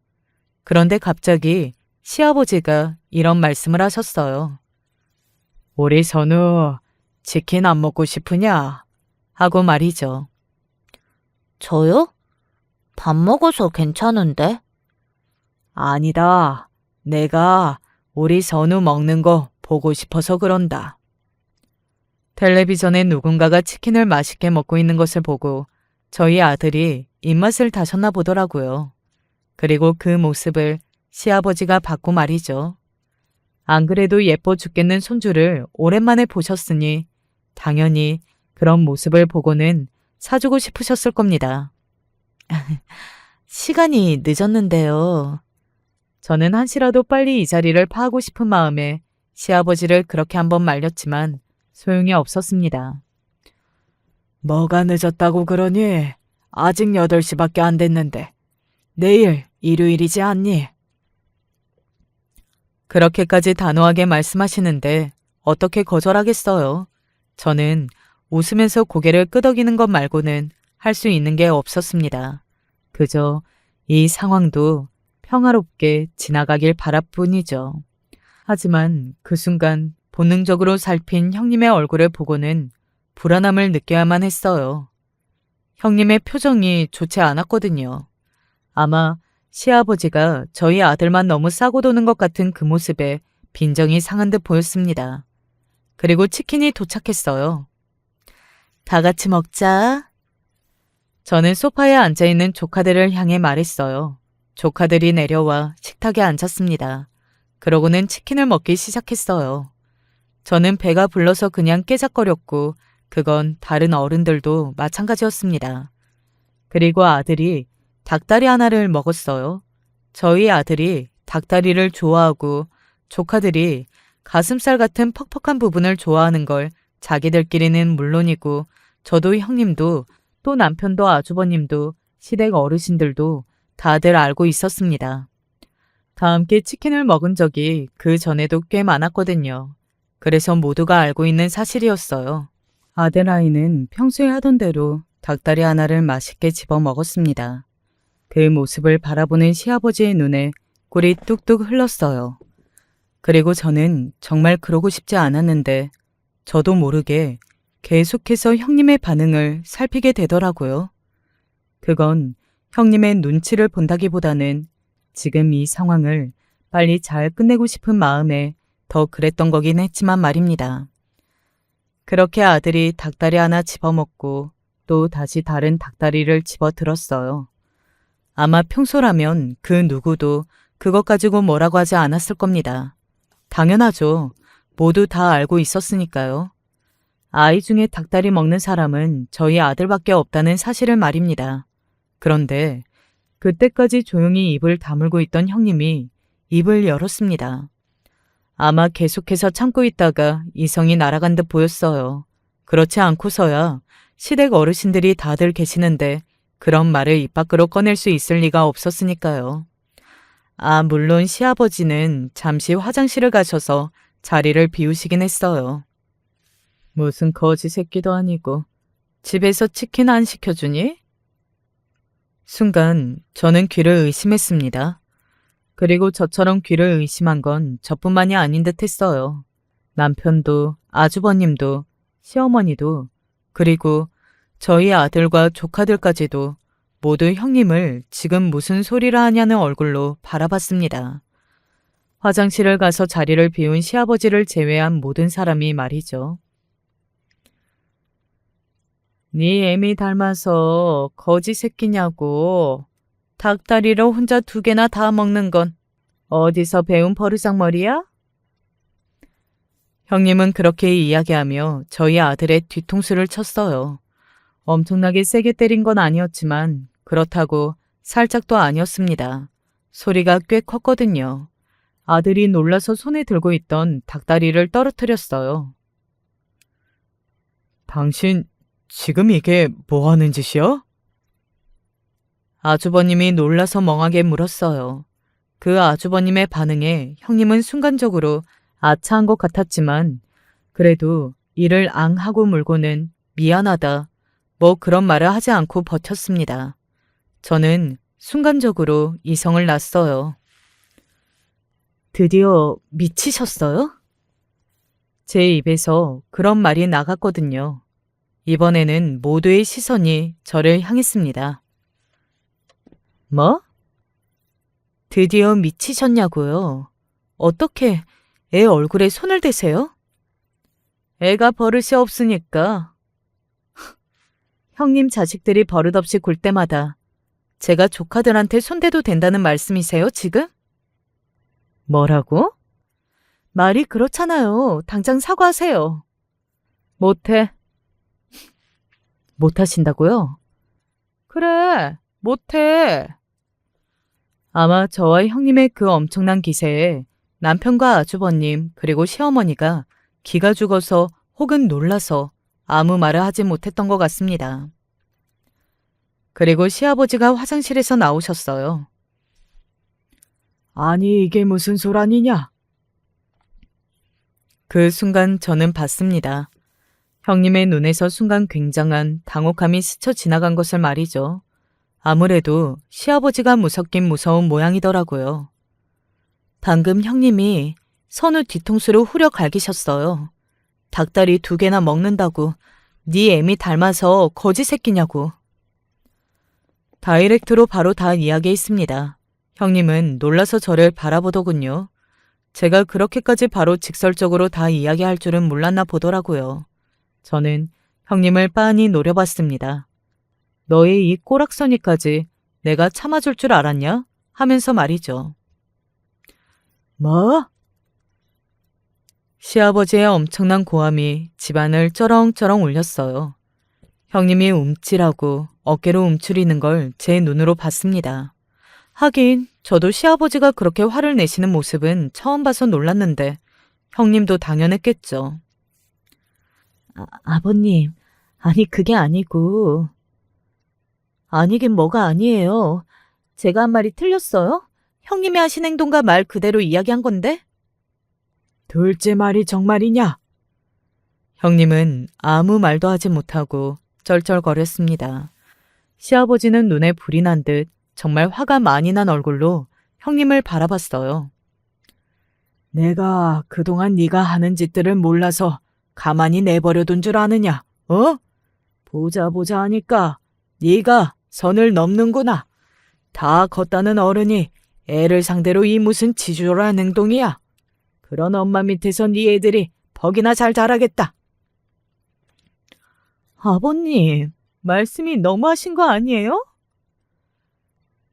그런데 갑자기 시아버지가 이런 말씀을 하셨어요. 우리 선우, 치킨 안 먹고 싶으냐? 하고 말이죠. 저요? 밥 먹어서 괜찮은데? 아니다. 내가 우리 선우 먹는 거 보고 싶어서 그런다. 텔레비전에 누군가가 치킨을 맛있게 먹고 있는 것을 보고 저희 아들이 입맛을 다셨나 보더라고요. 그리고 그 모습을 시아버지가 봤고 말이죠. 안 그래도 예뻐 죽겠는 손주를 오랜만에 보셨으니 당연히 그런 모습을 보고는 사주고 싶으셨을 겁니다. 시간이 늦었는데요. 저는 한시라도 빨리 이 자리를 파하고 싶은 마음에 시아버지를 그렇게 한번 말렸지만 소용이 없었습니다. 뭐가 늦었다고 그러니? 아직 8시밖에 안 됐는데. 내일 일요일이지 않니? 그렇게까지 단호하게 말씀하시는데 어떻게 거절하겠어요? 저는 웃으면서 고개를 끄덕이는 것 말고는 할 수 있는 게 없었습니다. 그저 이 상황도 평화롭게 지나가길 바랄 뿐이죠. 하지만 그 순간 본능적으로 살핀 형님의 얼굴을 보고는 불안함을 느껴야만 했어요. 형님의 표정이 좋지 않았거든요. 아마 시아버지가 저희 아들만 너무 싸고 도는 것 같은 그 모습에 빈정이 상한 듯 보였습니다. 그리고 치킨이 도착했어요. 다 같이 먹자. 저는 소파에 앉아있는 조카들을 향해 말했어요. 조카들이 내려와 식탁에 앉았습니다. 그러고는 치킨을 먹기 시작했어요. 저는 배가 불러서 그냥 깨작거렸고 그건 다른 어른들도 마찬가지였습니다. 그리고 아들이 닭다리 하나를 먹었어요. 저희 아들이 닭다리를 좋아하고 조카들이 가슴살 같은 퍽퍽한 부분을 좋아하는 걸 자기들끼리는 물론이고 저도 형님도 또 남편도 아주버님도 시댁 어르신들도 다들 알고 있었습니다. 다 함께 치킨을 먹은 적이 그 전에도 꽤 많았거든요. 그래서 모두가 알고 있는 사실이었어요. 아들 아이는 평소에 하던 대로 닭다리 하나를 맛있게 집어 먹었습니다. 그 모습을 바라보는 시아버지의 눈에 꿀이 뚝뚝 흘렀어요. 그리고 저는 정말 그러고 싶지 않았는데 저도 모르게 계속해서 형님의 반응을 살피게 되더라고요. 그건 형님의 눈치를 본다기보다는 지금 이 상황을 빨리 잘 끝내고 싶은 마음에 더 그랬던 거긴 했지만 말입니다. 그렇게 아들이 닭다리 하나 집어먹고 또 다시 다른 닭다리를 집어들었어요. 아마 평소라면 그 누구도 그것 가지고 뭐라고 하지 않았을 겁니다. 당연하죠. 모두 다 알고 있었으니까요. 아이 중에 닭다리 먹는 사람은 저희 아들밖에 없다는 사실을 말입니다. 그런데 그때까지 조용히 입을 다물고 있던 형님이 입을 열었습니다. 아마 계속해서 참고 있다가 이성이 날아간 듯 보였어요. 그렇지 않고서야 시댁 어르신들이 다들 계시는데 그런 말을 입 밖으로 꺼낼 수 있을 리가 없었으니까요. 아, 물론 시아버지는 잠시 화장실을 가셔서 자리를 비우시긴 했어요. 무슨 거지 새끼도 아니고 집에서 치킨 안 시켜주니? 순간 저는 귀를 의심했습니다. 그리고 저처럼 귀를 의심한 건 저뿐만이 아닌 듯 했어요. 남편도 아주버님도 시어머니도 그리고 저희 아들과 조카들까지도 모두 형님을 지금 무슨 소리라 하냐는 얼굴로 바라봤습니다. 화장실을 가서 자리를 비운 시아버지를 제외한 모든 사람이 말이죠. 네 애미 닮아서 거지 새끼냐고. 닭다리를 혼자 2개나 다 먹는 건 어디서 배운 버르장머리야? 형님은 그렇게 이야기하며 저희 아들의 뒤통수를 쳤어요. 엄청나게 세게 때린 건 아니었지만 그렇다고 살짝도 아니었습니다. 소리가 꽤 컸거든요. 아들이 놀라서 손에 들고 있던 닭다리를 떨어뜨렸어요. 당신 지금 이게 뭐 하는 짓이야? 아주버님이 놀라서 멍하게 물었어요. 그 아주버님의 반응에 형님은 순간적으로 아차한 것 같았지만 그래도 이를 앙하고 물고는 미안하다 뭐 그런 말을 하지 않고 버텼습니다. 저는 순간적으로 이성을 났어요. 드디어 미치셨어요? 제 입에서 그런 말이 나갔거든요. 이번에는 모두의 시선이 저를 향했습니다. 뭐? 드디어 미치셨냐고요? 어떻게 애 얼굴에 손을 대세요? 애가 버릇이 없으니까. 형님 자식들이 버릇없이 굴 때마다 제가 조카들한테 손대도 된다는 말씀이세요, 지금? 뭐라고? 말이 그렇잖아요. 당장 사과하세요. 못해. 못하신다고요? 그래, 못해. 아마 저와 형님의 그 엄청난 기세에 남편과 아주버님 그리고 시어머니가 기가 죽어서 혹은 놀라서 아무 말을 하지 못했던 것 같습니다. 그리고 시아버지가 화장실에서 나오셨어요. 아니 이게 무슨 소란이냐? 그 순간 저는 봤습니다. 형님의 눈에서 순간 굉장한 당혹함이 스쳐 지나간 것을 말이죠. 아무래도 시아버지가 무섭긴 무서운 모양이더라고요. 방금 형님이 선우 뒤통수를 후려 갈기셨어요. 닭다리 2개나 먹는다고 네 애미 닮아서 거지 새끼냐고. 다이렉트로 바로 다 이야기했습니다. 형님은 놀라서 저를 바라보더군요. 제가 그렇게까지 바로 직설적으로 다 이야기할 줄은 몰랐나 보더라고요. 저는 형님을 빤히 노려봤습니다. 너의 이 꼬락서니까지 내가 참아줄 줄 알았냐? 하면서 말이죠. 뭐? 시아버지의 엄청난 고함이 집안을 쩌렁쩌렁 울렸어요. 형님이 움찔하고 어깨로 움츠리는 걸 제 눈으로 봤습니다. 하긴 저도 시아버지가 그렇게 화를 내시는 모습은 처음 봐서 놀랐는데 형님도 당연했겠죠. 아버님, 아니 그게 아니고. 아니긴 뭐가 아니에요. 제가 한 말이 틀렸어요? 형님이 하신 행동과 말 그대로 이야기한 건데? 둘째 말이 정말이냐? 형님은 아무 말도 하지 못하고 쩔쩔거렸습니다. 시아버지는 눈에 불이 난 듯 정말 화가 많이 난 얼굴로 형님을 바라봤어요. 내가 그동안 네가 하는 짓들을 몰라서 가만히 내버려둔 줄 아느냐? 어? 보자 하니까 네가 선을 넘는구나. 다 컸다는 어른이 애를 상대로 이 무슨 지조란 행동이야. 그런 엄마 밑에서 네 애들이 퍽이나 잘 자라겠다. 아버님, 말씀이 너무하신 거 아니에요?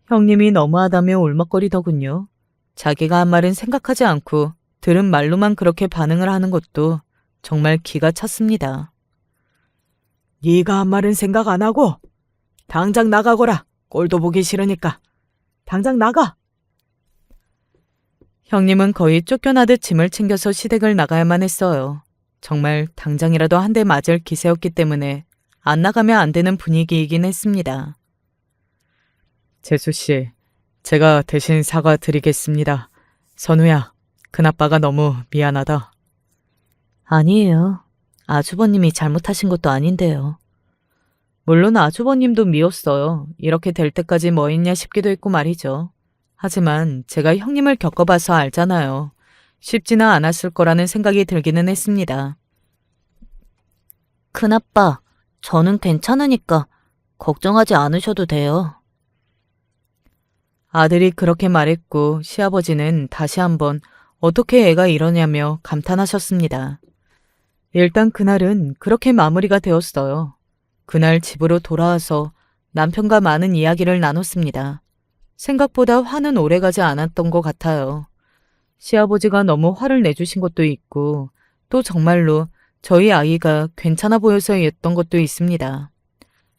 형님이 너무하다며 울먹거리더군요. 자기가 한 말은 생각하지 않고 들은 말로만 그렇게 반응을 하는 것도 정말 기가 찼습니다. 네가 한 말은 생각 안 하고 당장 나가거라. 꼴도 보기 싫으니까. 당장 나가. 형님은 거의 쫓겨나듯 짐을 챙겨서 시댁을 나가야만 했어요. 정말 당장이라도 한 대 맞을 기세였기 때문에 안 나가면 안 되는 분위기이긴 했습니다. 재수 씨, 제가 대신 사과드리겠습니다. 선우야, 큰아빠가 너무 미안하다. 아니에요. 아주버님이 잘못하신 것도 아닌데요. 물론 아주버님도 미웠어요. 이렇게 될 때까지 뭐 했냐 싶기도 했고 말이죠. 하지만 제가 형님을 겪어봐서 알잖아요. 쉽지는 않았을 거라는 생각이 들기는 했습니다. 큰아빠, 저는 괜찮으니까 걱정하지 않으셔도 돼요. 아들이 그렇게 말했고 시아버지는 다시 한번 어떻게 애가 이러냐며 감탄하셨습니다. 일단 그날은 그렇게 마무리가 되었어요. 그날 집으로 돌아와서 남편과 많은 이야기를 나눴습니다. 생각보다 화는 오래가지 않았던 것 같아요. 시아버지가 너무 화를 내주신 것도 있고 또 정말로 저희 아이가 괜찮아 보여서였던 것도 있습니다.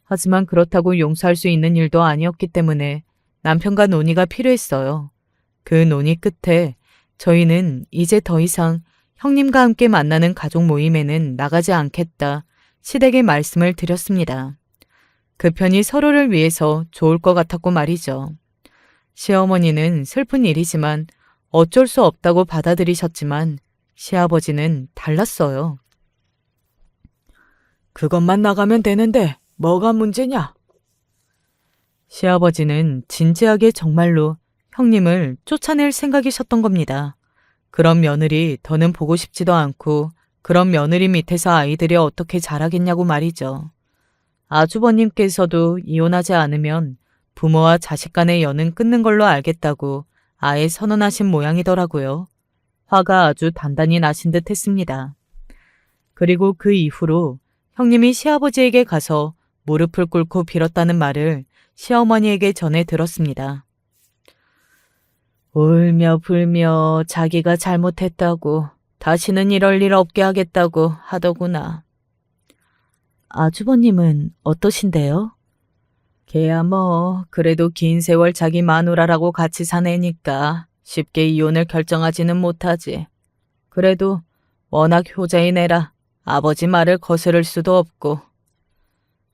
하지만 그렇다고 용서할 수 있는 일도 아니었기 때문에 남편과 논의가 필요했어요. 그 논의 끝에 저희는 이제 더 이상 형님과 함께 만나는 가족 모임에는 나가지 않겠다 시댁에 말씀을 드렸습니다. 그 편이 서로를 위해서 좋을 것 같았고 말이죠. 시어머니는 슬픈 일이지만 어쩔 수 없다고 받아들이셨지만 시아버지는 달랐어요. 그것만 나가면 되는데 뭐가 문제냐? 시아버지는 진지하게 정말로 형님을 쫓아낼 생각이셨던 겁니다. 그런 며느리 더는 보고 싶지도 않고 그런 며느리 밑에서 아이들이 어떻게 자라겠냐고 말이죠. 아주버님께서도 이혼하지 않으면 부모와 자식 간의 연은 끊는 걸로 알겠다고 아예 선언하신 모양이더라고요. 화가 아주 단단히 나신 듯 했습니다. 그리고 그 이후로 형님이 시아버지에게 가서 무릎을 꿇고 빌었다는 말을 시어머니에게 전해 들었습니다. 울며 불며 자기가 잘못했다고 다시는 이럴 일 없게 하겠다고 하더구나. 아주버님은 어떠신데요? 걔야 뭐 그래도 긴 세월 자기 마누라라고 같이 사내니까 쉽게 이혼을 결정하지는 못하지. 그래도 워낙 효자인 애라 아버지 말을 거스를 수도 없고.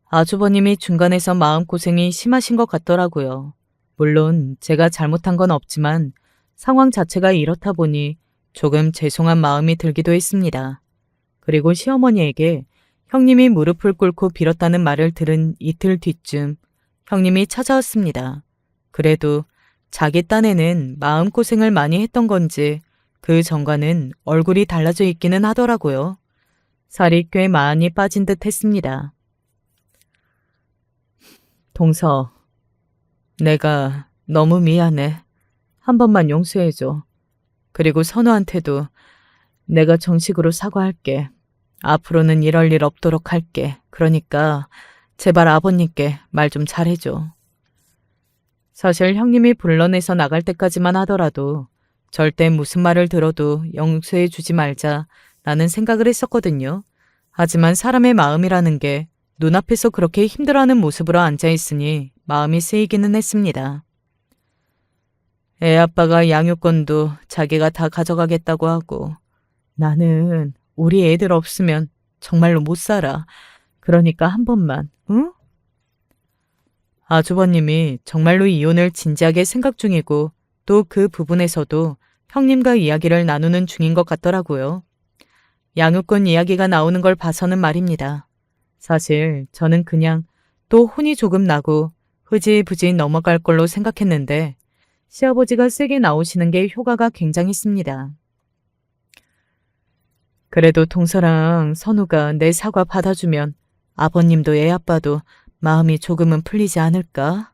아주버님이 중간에서 마음고생이 심하신 것 같더라고요. 물론 제가 잘못한 건 없지만 상황 자체가 이렇다 보니 조금 죄송한 마음이 들기도 했습니다. 그리고 시어머니에게 형님이 무릎을 꿇고 빌었다는 말을 들은 이틀 뒤쯤 형님이 찾아왔습니다. 그래도 자기 딴에는 마음고생을 많이 했던 건지 그 전과는 얼굴이 달라져 있기는 하더라고요. 살이 꽤 많이 빠진 듯 했습니다. 동서, 내가 너무 미안해. 한 번만 용서해줘. 그리고 선우한테도 내가 정식으로 사과할게. 앞으로는 이럴 일 없도록 할게. 그러니까 제발 아버님께 말 좀 잘해줘. 사실 형님이 불러내서 나갈 때까지만 하더라도 절대 무슨 말을 들어도 용서해주지 말자 라는 생각을 했었거든요. 하지만 사람의 마음이라는 게 눈앞에서 그렇게 힘들어하는 모습으로 앉아있으니 마음이 쓰이기는 했습니다. 애 아빠가 양육권도 자기가 다 가져가겠다고 하고 나는 우리 애들 없으면 정말로 못 살아. 그러니까 한 번만, 응? 아주버님이 정말로 이혼을 진지하게 생각 중이고 또 그 부분에서도 형님과 이야기를 나누는 중인 것 같더라고요. 양육권 이야기가 나오는 걸 봐서는 말입니다. 사실 저는 그냥 또 혼이 조금 나고 흐지부지 넘어갈 걸로 생각했는데 시아버지가 세게 나오시는 게 효과가 굉장했습니다. 그래도 동서랑 선우가 내 사과 받아주면 아버님도 애 아빠도 마음이 조금은 풀리지 않을까?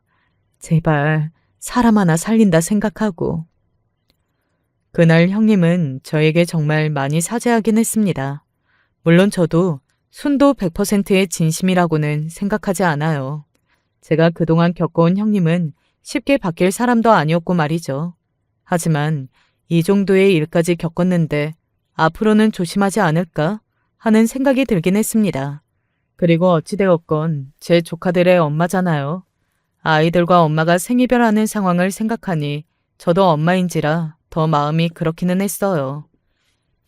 제발 사람 하나 살린다 생각하고. 그날 형님은 저에게 정말 많이 사죄하긴 했습니다. 물론 저도 순도 100%의 진심이라고는 생각하지 않아요. 제가 그동안 겪어온 형님은 쉽게 바뀔 사람도 아니었고 말이죠. 하지만 이 정도의 일까지 겪었는데 앞으로는 조심하지 않을까 하는 생각이 들긴 했습니다. 그리고 어찌되었건 제 조카들의 엄마잖아요. 아이들과 엄마가 생이별하는 상황을 생각하니 저도 엄마인지라 더 마음이 그렇기는 했어요.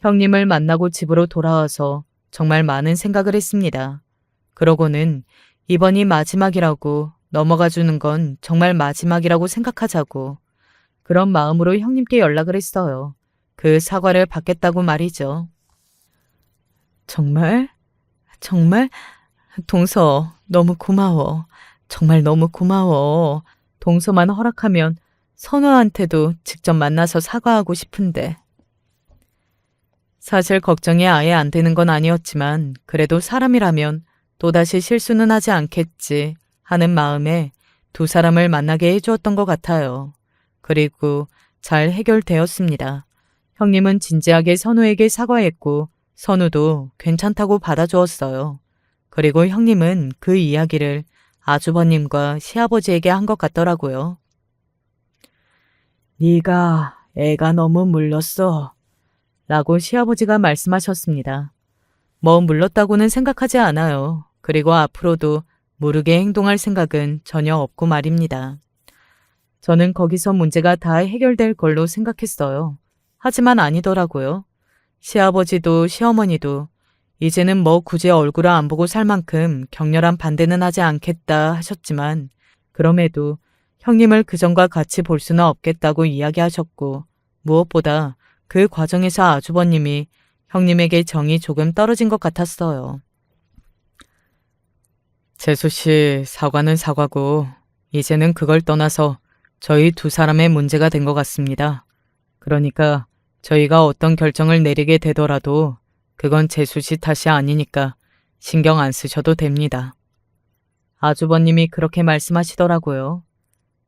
형님을 만나고 집으로 돌아와서 정말 많은 생각을 했습니다. 그러고는 이번이 마지막이라고 넘어가 주는 건 정말 마지막이라고 생각하자고 그런 마음으로 형님께 연락을 했어요. 그 사과를 받겠다고 말이죠. 정말? 정말? 동서, 너무 고마워. 정말 너무 고마워. 동서만 허락하면 선우한테도 직접 만나서 사과하고 싶은데. 사실 걱정이 아예 안 되는 건 아니었지만 그래도 사람이라면 또다시 실수는 하지 않겠지 하는 마음에 두 사람을 만나게 해주었던 것 같아요. 그리고 잘 해결되었습니다. 형님은 진지하게 선우에게 사과했고 선우도 괜찮다고 받아주었어요. 그리고 형님은 그 이야기를 아주버님과 시아버지에게 한 것 같더라고요. 네가 애가 너무 물렀어 라고 시아버지가 말씀하셨습니다. 뭐 물렀다고는 생각하지 않아요. 그리고 앞으로도 무르게 행동할 생각은 전혀 없고 말입니다. 저는 거기서 문제가 다 해결될 걸로 생각했어요. 하지만 아니더라고요. 시아버지도 시어머니도 이제는 뭐 굳이 얼굴을 안 보고 살 만큼 격렬한 반대는 하지 않겠다 하셨지만 그럼에도 형님을 그전과 같이 볼 수는 없겠다고 이야기하셨고, 무엇보다 그 과정에서 아주버님이 형님에게 정이 조금 떨어진 것 같았어요. 재수 씨, 사과는 사과고, 이제는 그걸 떠나서 저희 두 사람의 문제가 된 것 같습니다. 그러니까 저희가 어떤 결정을 내리게 되더라도 그건 재수 씨 탓이 아니니까 신경 안 쓰셔도 됩니다. 아주버님이 그렇게 말씀하시더라고요.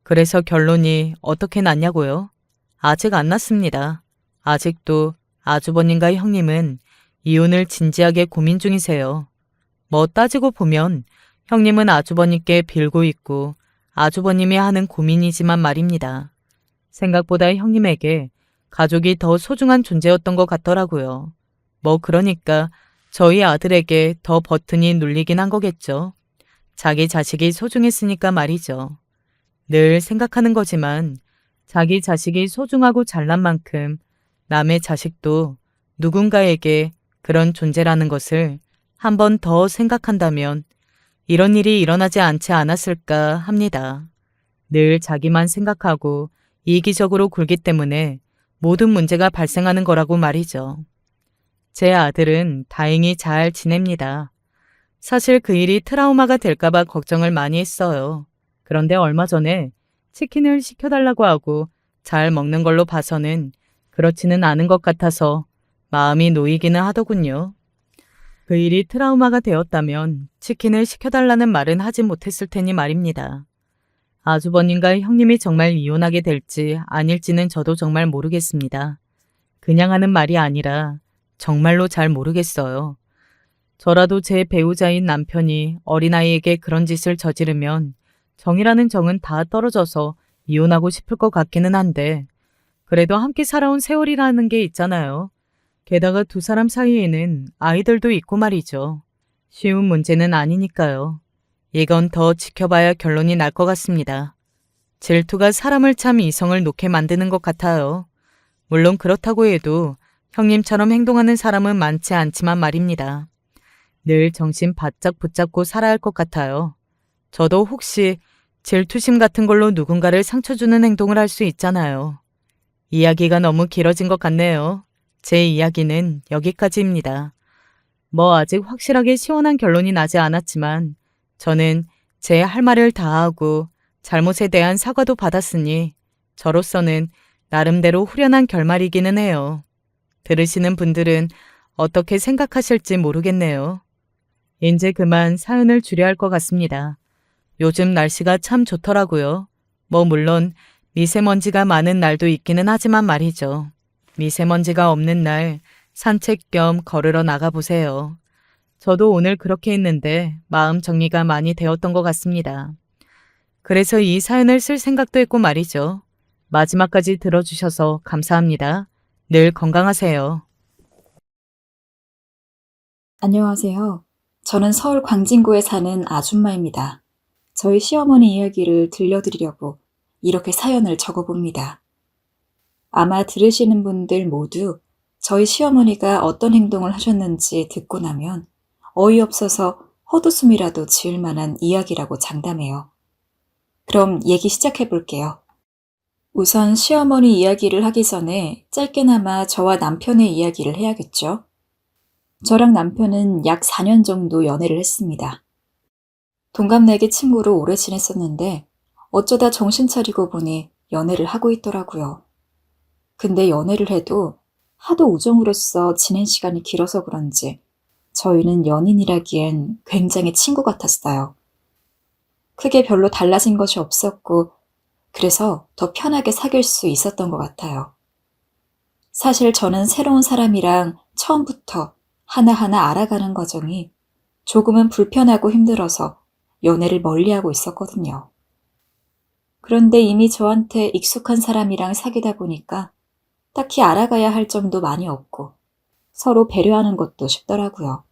그래서 결론이 어떻게 났냐고요? 아직 안 났습니다. 아직도 아주버님과 형님은 이혼을 진지하게 고민 중이세요. 뭐 따지고 보면 형님은 아주버님께 빌고 있고 아주버님이 하는 고민이지만 말입니다. 생각보다 형님에게 가족이 더 소중한 존재였던 것 같더라고요. 뭐 그러니까 저희 아들에게 더 버튼이 눌리긴 한 거겠죠. 자기 자식이 소중했으니까 말이죠. 늘 생각하는 거지만 자기 자식이 소중하고 잘난 만큼 남의 자식도 누군가에게 그런 존재라는 것을 한 번 더 생각한다면 이런 일이 일어나지 않지 않았을까 합니다. 늘 자기만 생각하고 이기적으로 굴기 때문에 모든 문제가 발생하는 거라고 말이죠. 제 아들은 다행히 잘 지냅니다. 사실 그 일이 트라우마가 될까봐 걱정을 많이 했어요. 그런데 얼마 전에 치킨을 시켜달라고 하고 잘 먹는 걸로 봐서는 그렇지는 않은 것 같아서 마음이 놓이기는 하더군요. 그 일이 트라우마가 되었다면 치킨을 시켜달라는 말은 하지 못했을 테니 말입니다. 아주버님과 형님이 정말 이혼하게 될지 아닐지는 저도 정말 모르겠습니다. 그냥 하는 말이 아니라 정말로 잘 모르겠어요. 저라도 제 배우자인 남편이 어린아이에게 그런 짓을 저지르면 정이라는 정은 다 떨어져서 이혼하고 싶을 것 같기는 한데 그래도 함께 살아온 세월이라는 게 있잖아요. 게다가 두 사람 사이에는 아이들도 있고 말이죠. 쉬운 문제는 아니니까요. 이건 더 지켜봐야 결론이 날 것 같습니다. 질투가 사람을 참 이성을 놓게 만드는 것 같아요. 물론 그렇다고 해도 형님처럼 행동하는 사람은 많지 않지만 말입니다. 늘 정신 바짝 붙잡고 살아야 할 것 같아요. 저도 혹시 질투심 같은 걸로 누군가를 상처 주는 행동을 할 수 있잖아요. 이야기가 너무 길어진 것 같네요. 제 이야기는 여기까지입니다. 뭐 아직 확실하게 시원한 결론이 나지 않았지만 저는 제 할 말을 다하고 잘못에 대한 사과도 받았으니 저로서는 나름대로 후련한 결말이기는 해요. 들으시는 분들은 어떻게 생각하실지 모르겠네요. 이제 그만 사연을 줄여야 할 것 같습니다. 요즘 날씨가 참 좋더라고요. 뭐 물론 미세먼지가 많은 날도 있기는 하지만 말이죠. 미세먼지가 없는 날 산책 겸 걸으러 나가보세요. 저도 오늘 그렇게 했는데 마음 정리가 많이 되었던 것 같습니다. 그래서 이 사연을 쓸 생각도 했고 말이죠. 마지막까지 들어주셔서 감사합니다. 늘 건강하세요. 안녕하세요. 저는 서울 광진구에 사는 아줌마입니다. 저희 시어머니 이야기를 들려드리려고 이렇게 사연을 적어봅니다. 아마 들으시는 분들 모두 저희 시어머니가 어떤 행동을 하셨는지 듣고 나면 어이없어서 헛웃음이라도 지을 만한 이야기라고 장담해요. 그럼 얘기 시작해 볼게요. 우선 시어머니 이야기를 하기 전에 짧게나마 저와 남편의 이야기를 해야겠죠. 저랑 남편은 약 4년 정도 연애를 했습니다. 동갑내기 친구로 오래 지냈었는데 어쩌다 정신 차리고 보니 연애를 하고 있더라고요. 근데 연애를 해도 하도 우정으로서 지낸 시간이 길어서 그런지 저희는 연인이라기엔 굉장히 친구 같았어요. 크게 별로 달라진 것이 없었고 그래서 더 편하게 사귈 수 있었던 것 같아요. 사실 저는 새로운 사람이랑 처음부터 하나하나 알아가는 과정이 조금은 불편하고 힘들어서 연애를 멀리하고 있었거든요. 그런데 이미 저한테 익숙한 사람이랑 사귀다 보니까 딱히 알아가야 할 점도 많이 없고 서로 배려하는 것도 쉽더라고요.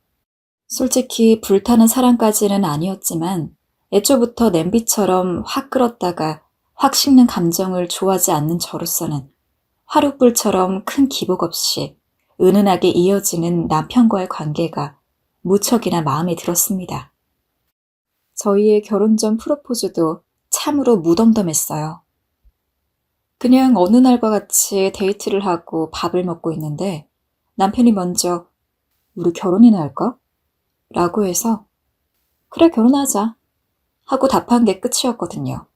솔직히 불타는 사랑까지는 아니었지만 애초부터 냄비처럼 확 끓었다가 확 식는 감정을 좋아하지 않는 저로서는 화롯불처럼 큰 기복 없이 은은하게 이어지는 남편과의 관계가 무척이나 마음에 들었습니다. 저희의 결혼 전 프로포즈도 참 참으로 무덤덤했어요. 그냥 어느 날과 같이 데이트를 하고 밥을 먹고 있는데 남편이 먼저 우리 결혼이나 할까? 라고 해서 그래 결혼하자 하고 답한 게 끝이었거든요.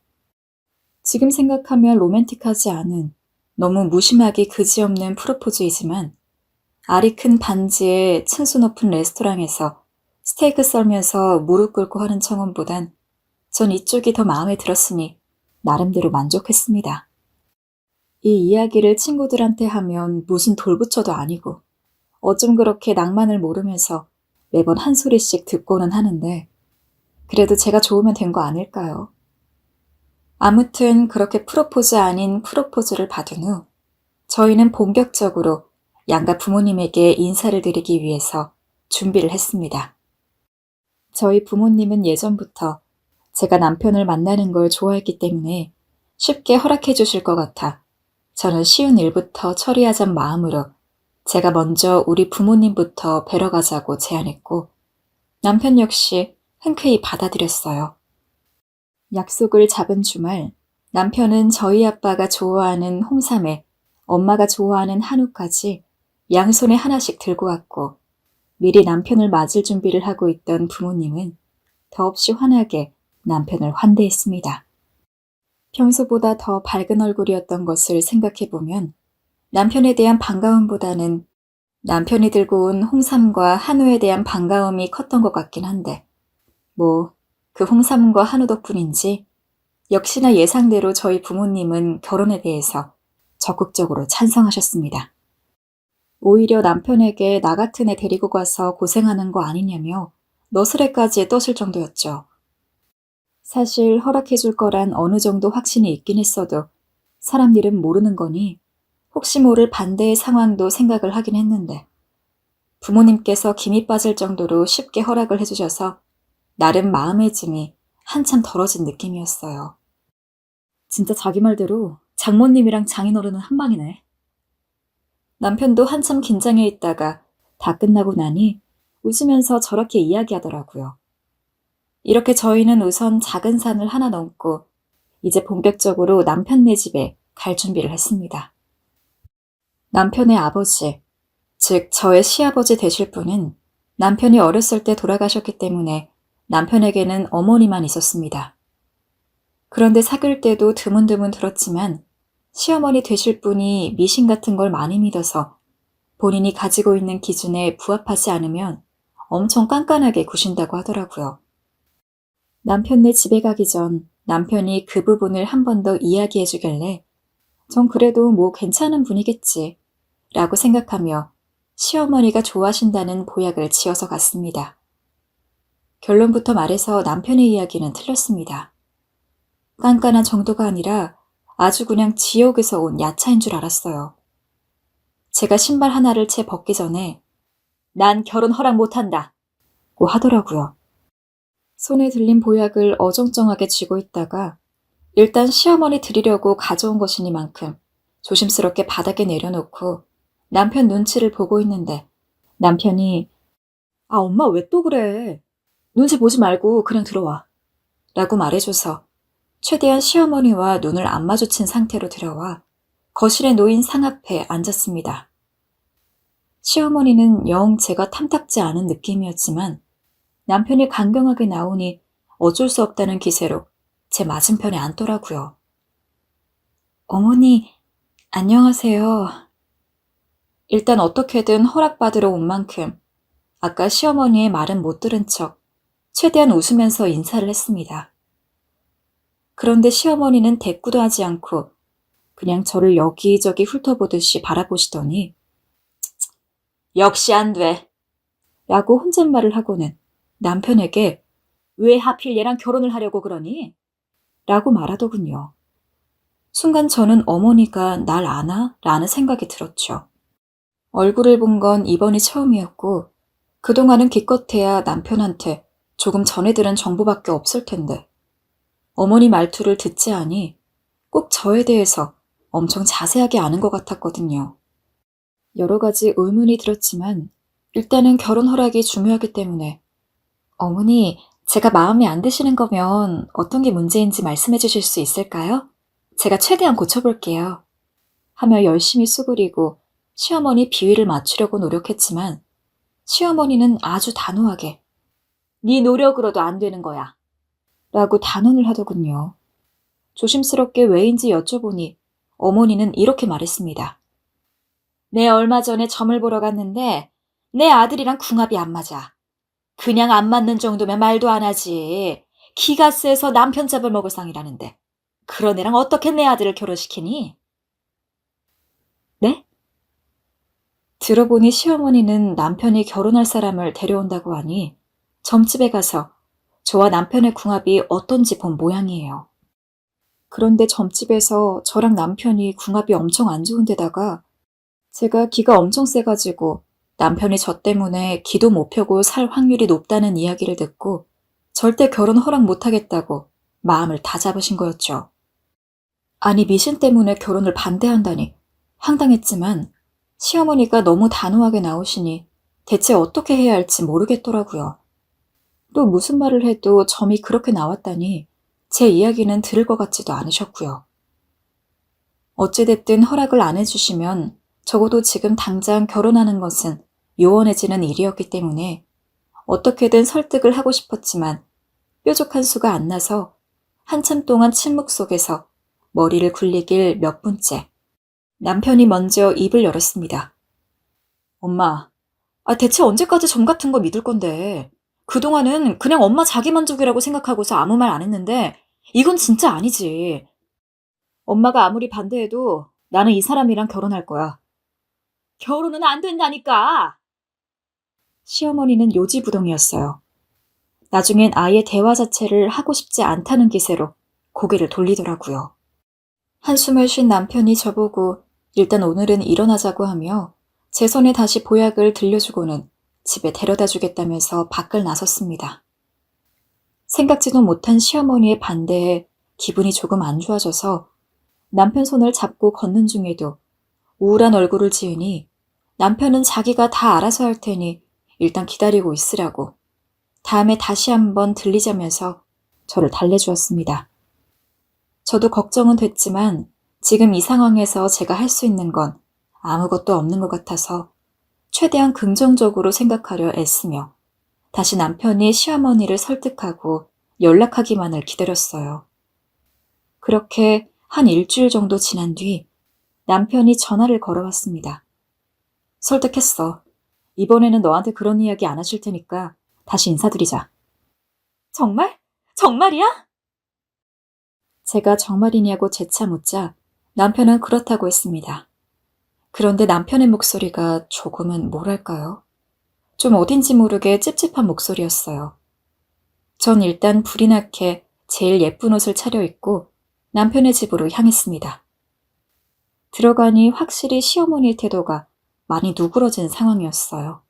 지금 생각하면 로맨틱하지 않은 너무 무심하기 그지없는 프로포즈이지만 알이 큰 반지에 층수 높은 레스토랑에서 스테이크 썰면서 무릎 꿇고 하는 청혼보단 전 이쪽이 더 마음에 들었으니 나름대로 만족했습니다. 이 이야기를 친구들한테 하면 무슨 돌부처도 아니고 어쩜 그렇게 낭만을 모르면서 매번 한 소리씩 듣고는 하는데 그래도 제가 좋으면 된 거 아닐까요? 아무튼 그렇게 프로포즈 아닌 프로포즈를 받은 후 저희는 본격적으로 양가 부모님에게 인사를 드리기 위해서 준비를 했습니다. 저희 부모님은 예전부터 제가 남편을 만나는 걸 좋아했기 때문에 쉽게 허락해 주실 것 같아 저는 쉬운 일부터 처리하자는 마음으로 제가 먼저 우리 부모님부터 뵈러 가자고 제안했고 남편 역시 흔쾌히 받아들였어요. 약속을 잡은 주말 남편은 저희 아빠가 좋아하는 홍삼에 엄마가 좋아하는 한우까지 양손에 하나씩 들고 왔고 미리 남편을 맞을 준비를 하고 있던 부모님은 더없이 환하게 남편을 환대했습니다. 평소보다 더 밝은 얼굴이었던 것을 생각해보면 남편에 대한 반가움보다는 남편이 들고 온 홍삼과 한우에 대한 반가움이 컸던 것 같긴 한데 그 홍삼과 한우 덕분인지 역시나 예상대로 저희 부모님은 결혼에 대해서 적극적으로 찬성하셨습니다. 오히려 남편에게 나 같은 애 데리고 가서 고생하는 거 아니냐며 너스레까지 떠실 정도였죠. 사실 허락해줄 거란 어느 정도 확신이 있긴 했어도 사람 일은 모르는 거니 혹시 모를 반대의 상황도 생각을 하긴 했는데 부모님께서 김이 빠질 정도로 쉽게 허락을 해주셔서 나름 마음의 짐이 한참 덜어진 느낌이었어요. 진짜 자기 말대로 장모님이랑 장인어른은 한 방이네. 남편도 한참 긴장해 있다가 다 끝나고 나니 웃으면서 저렇게 이야기하더라고요. 이렇게 저희는 우선 작은 산을 하나 넘고 이제 본격적으로 남편네 집에 갈 준비를 했습니다. 남편의 아버지, 즉 저의 시아버지 되실 분은 남편이 어렸을 때 돌아가셨기 때문에 남편에게는 어머니만 있었습니다. 그런데 사귈 때도 드문드문 들었지만 시어머니 되실 분이 미신 같은 걸 많이 믿어서 본인이 가지고 있는 기준에 부합하지 않으면 엄청 깐깐하게 구신다고 하더라고요. 남편네 집에 가기 전 남편이 그 부분을 한 번 더 이야기해 주길래 전 그래도 괜찮은 분이겠지 라고 생각하며 시어머니가 좋아하신다는 보약을 지어서 갔습니다. 결론부터 말해서 남편의 이야기는 틀렸습니다. 깐깐한 정도가 아니라 아주 그냥 지옥에서 온 야차인 줄 알았어요. 제가 신발 하나를 채 벗기 전에 난 결혼 허락 못한다 고 하더라고요. 손에 들린 보약을 어정쩡하게 쥐고 있다가 일단 시어머니 드리려고 가져온 것이니만큼 조심스럽게 바닥에 내려놓고 남편 눈치를 보고 있는데 남편이 엄마 왜 또 그래? 눈치 보지 말고 그냥 들어와 라고 말해줘서 최대한 시어머니와 눈을 안 마주친 상태로 들어와 거실에 놓인 상 앞에 앉았습니다. 시어머니는 영 제가 탐탁지 않은 느낌이었지만 남편이 강경하게 나오니 어쩔 수 없다는 기세로 제 맞은편에 앉더라고요. 어머니, 안녕하세요. 일단 어떻게든 허락받으러 온 만큼 아까 시어머니의 말은 못 들은 척 최대한 웃으면서 인사를 했습니다. 그런데 시어머니는 대꾸도 하지 않고 그냥 저를 여기저기 훑어보듯이 바라보시더니 역시 안 돼 라고 혼잣말을 하고는 남편에게 왜 하필 얘랑 결혼을 하려고 그러니? 라고 말하더군요. 순간 저는 어머니가 날 아나? 라는 생각이 들었죠. 얼굴을 본 건 이번이 처음이었고 그동안은 기껏해야 남편한테 조금 전에 들은 정보밖에 없을 텐데 어머니 말투를 듣지 않니 꼭 저에 대해서 엄청 자세하게 아는 것 같았거든요. 여러 가지 의문이 들었지만 일단은 결혼 허락이 중요하기 때문에 어머니, 제가 마음에 안 드시는 거면 어떤 게 문제인지 말씀해 주실 수 있을까요? 제가 최대한 고쳐볼게요. 하며 열심히 수그리고 시어머니 비위를 맞추려고 노력했지만 시어머니는 아주 단호하게 네 노력으로도 안 되는 거야 라고 단언을 하더군요. 조심스럽게 왜인지 여쭤보니 어머니는 이렇게 말했습니다. 내 얼마 전에 점을 보러 갔는데 내 아들이랑 궁합이 안 맞아. 그냥 안 맞는 정도면 말도 안 하지. 기가 세서 남편 잡을 먹을 상이라는데. 그런 애랑 어떻게 내 아들을 결혼시키니? 네? 들어보니 시어머니는 남편이 결혼할 사람을 데려온다고 하니 점집에 가서 저와 남편의 궁합이 어떤지 본 모양이에요. 그런데 점집에서 저랑 남편이 궁합이 엄청 안 좋은 데다가 제가 기가 엄청 세가지고 남편이 저 때문에 기도 못 펴고 살 확률이 높다는 이야기를 듣고 절대 결혼 허락 못하겠다고 마음을 다 잡으신 거였죠. 아니 미신 때문에 결혼을 반대한다니 황당했지만 시어머니가 너무 단호하게 나오시니 대체 어떻게 해야 할지 모르겠더라고요. 또 무슨 말을 해도 점이 그렇게 나왔다니 제 이야기는 들을 것 같지도 않으셨고요. 어찌됐든 허락을 안 해주시면 적어도 지금 당장 결혼하는 것은 요원해지는 일이었기 때문에 어떻게든 설득을 하고 싶었지만 뾰족한 수가 안 나서 한참 동안 침묵 속에서 머리를 굴리길 몇 분째 남편이 먼저 입을 열었습니다. 엄마, 대체 언제까지 점 같은 거 믿을 건데? 그동안은 그냥 엄마 자기 만족이라고 생각하고서 아무 말 안 했는데 이건 진짜 아니지. 엄마가 아무리 반대해도 나는 이 사람이랑 결혼할 거야. 결혼은 안 된다니까! 시어머니는 요지부동이었어요. 나중엔 아예 대화 자체를 하고 싶지 않다는 기세로 고개를 돌리더라고요. 한숨을 쉰 남편이 저보고 일단 오늘은 일어나자고 하며 제 손에 다시 보약을 들려주고는 집에 데려다 주겠다면서 밖을 나섰습니다. 생각지도 못한 시어머니의 반대에 기분이 조금 안 좋아져서 남편 손을 잡고 걷는 중에도 우울한 얼굴을 지으니 남편은 자기가 다 알아서 할 테니 일단 기다리고 있으라고 다음에 다시 한번 들리자면서 저를 달래주었습니다. 저도 걱정은 됐지만 지금 이 상황에서 제가 할 수 있는 건 아무것도 없는 것 같아서 최대한 긍정적으로 생각하려 애쓰며 다시 남편이 시어머니를 설득하고 연락하기만을 기다렸어요. 그렇게 한 일주일 정도 지난 뒤 남편이 전화를 걸어왔습니다. 설득했어. 이번에는 너한테 그런 이야기 안 하실 테니까 다시 인사드리자. 정말? 정말이야? 제가 정말이냐고 재차 묻자 남편은 그렇다고 했습니다. 그런데 남편의 목소리가 조금은 뭐랄까요? 좀 어딘지 모르게 찝찝한 목소리였어요. 전 일단 불이 나게 제일 예쁜 옷을 차려입고 남편의 집으로 향했습니다. 들어가니 확실히 시어머니의 태도가 많이 누그러진 상황이었어요.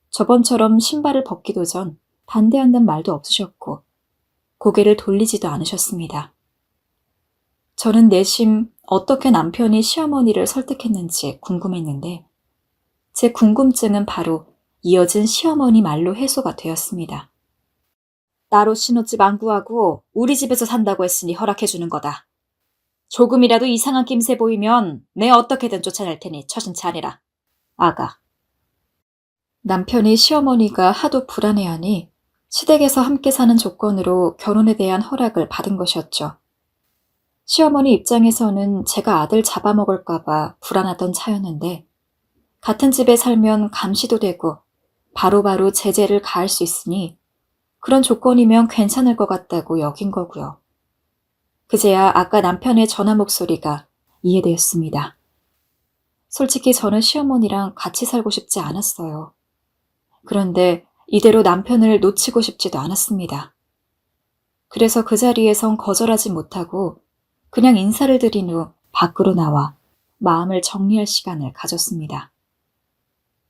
저번처럼 신발을 벗기도 전 반대한다는 말도 없으셨고 고개를 돌리지도 않으셨습니다. 저는 내심 어떻게 남편이 시어머니를 설득했는지 궁금했는데 제 궁금증은 바로 이어진 시어머니 말로 해소가 되었습니다. 따로 신혼집 안 구하고 우리 집에서 산다고 했으니 허락해주는 거다. 조금이라도 이상한 낌새 보이면 내 어떻게든 쫓아낼 테니 처신 차리라. 아가. 남편이 시어머니가 하도 불안해하니 시댁에서 함께 사는 조건으로 결혼에 대한 허락을 받은 것이었죠. 시어머니 입장에서는 제가 아들 잡아먹을까봐 불안하던 차였는데 같은 집에 살면 감시도 되고 바로바로 제재를 가할 수 있으니 그런 조건이면 괜찮을 것 같다고 여긴 거고요. 그제야 아까 남편의 전화 목소리가 이해되었습니다. 솔직히 저는 시어머니랑 같이 살고 싶지 않았어요. 그런데 이대로 남편을 놓치고 싶지도 않았습니다. 그래서 그 자리에선 거절하지 못하고 그냥 인사를 드린 후 밖으로 나와 마음을 정리할 시간을 가졌습니다.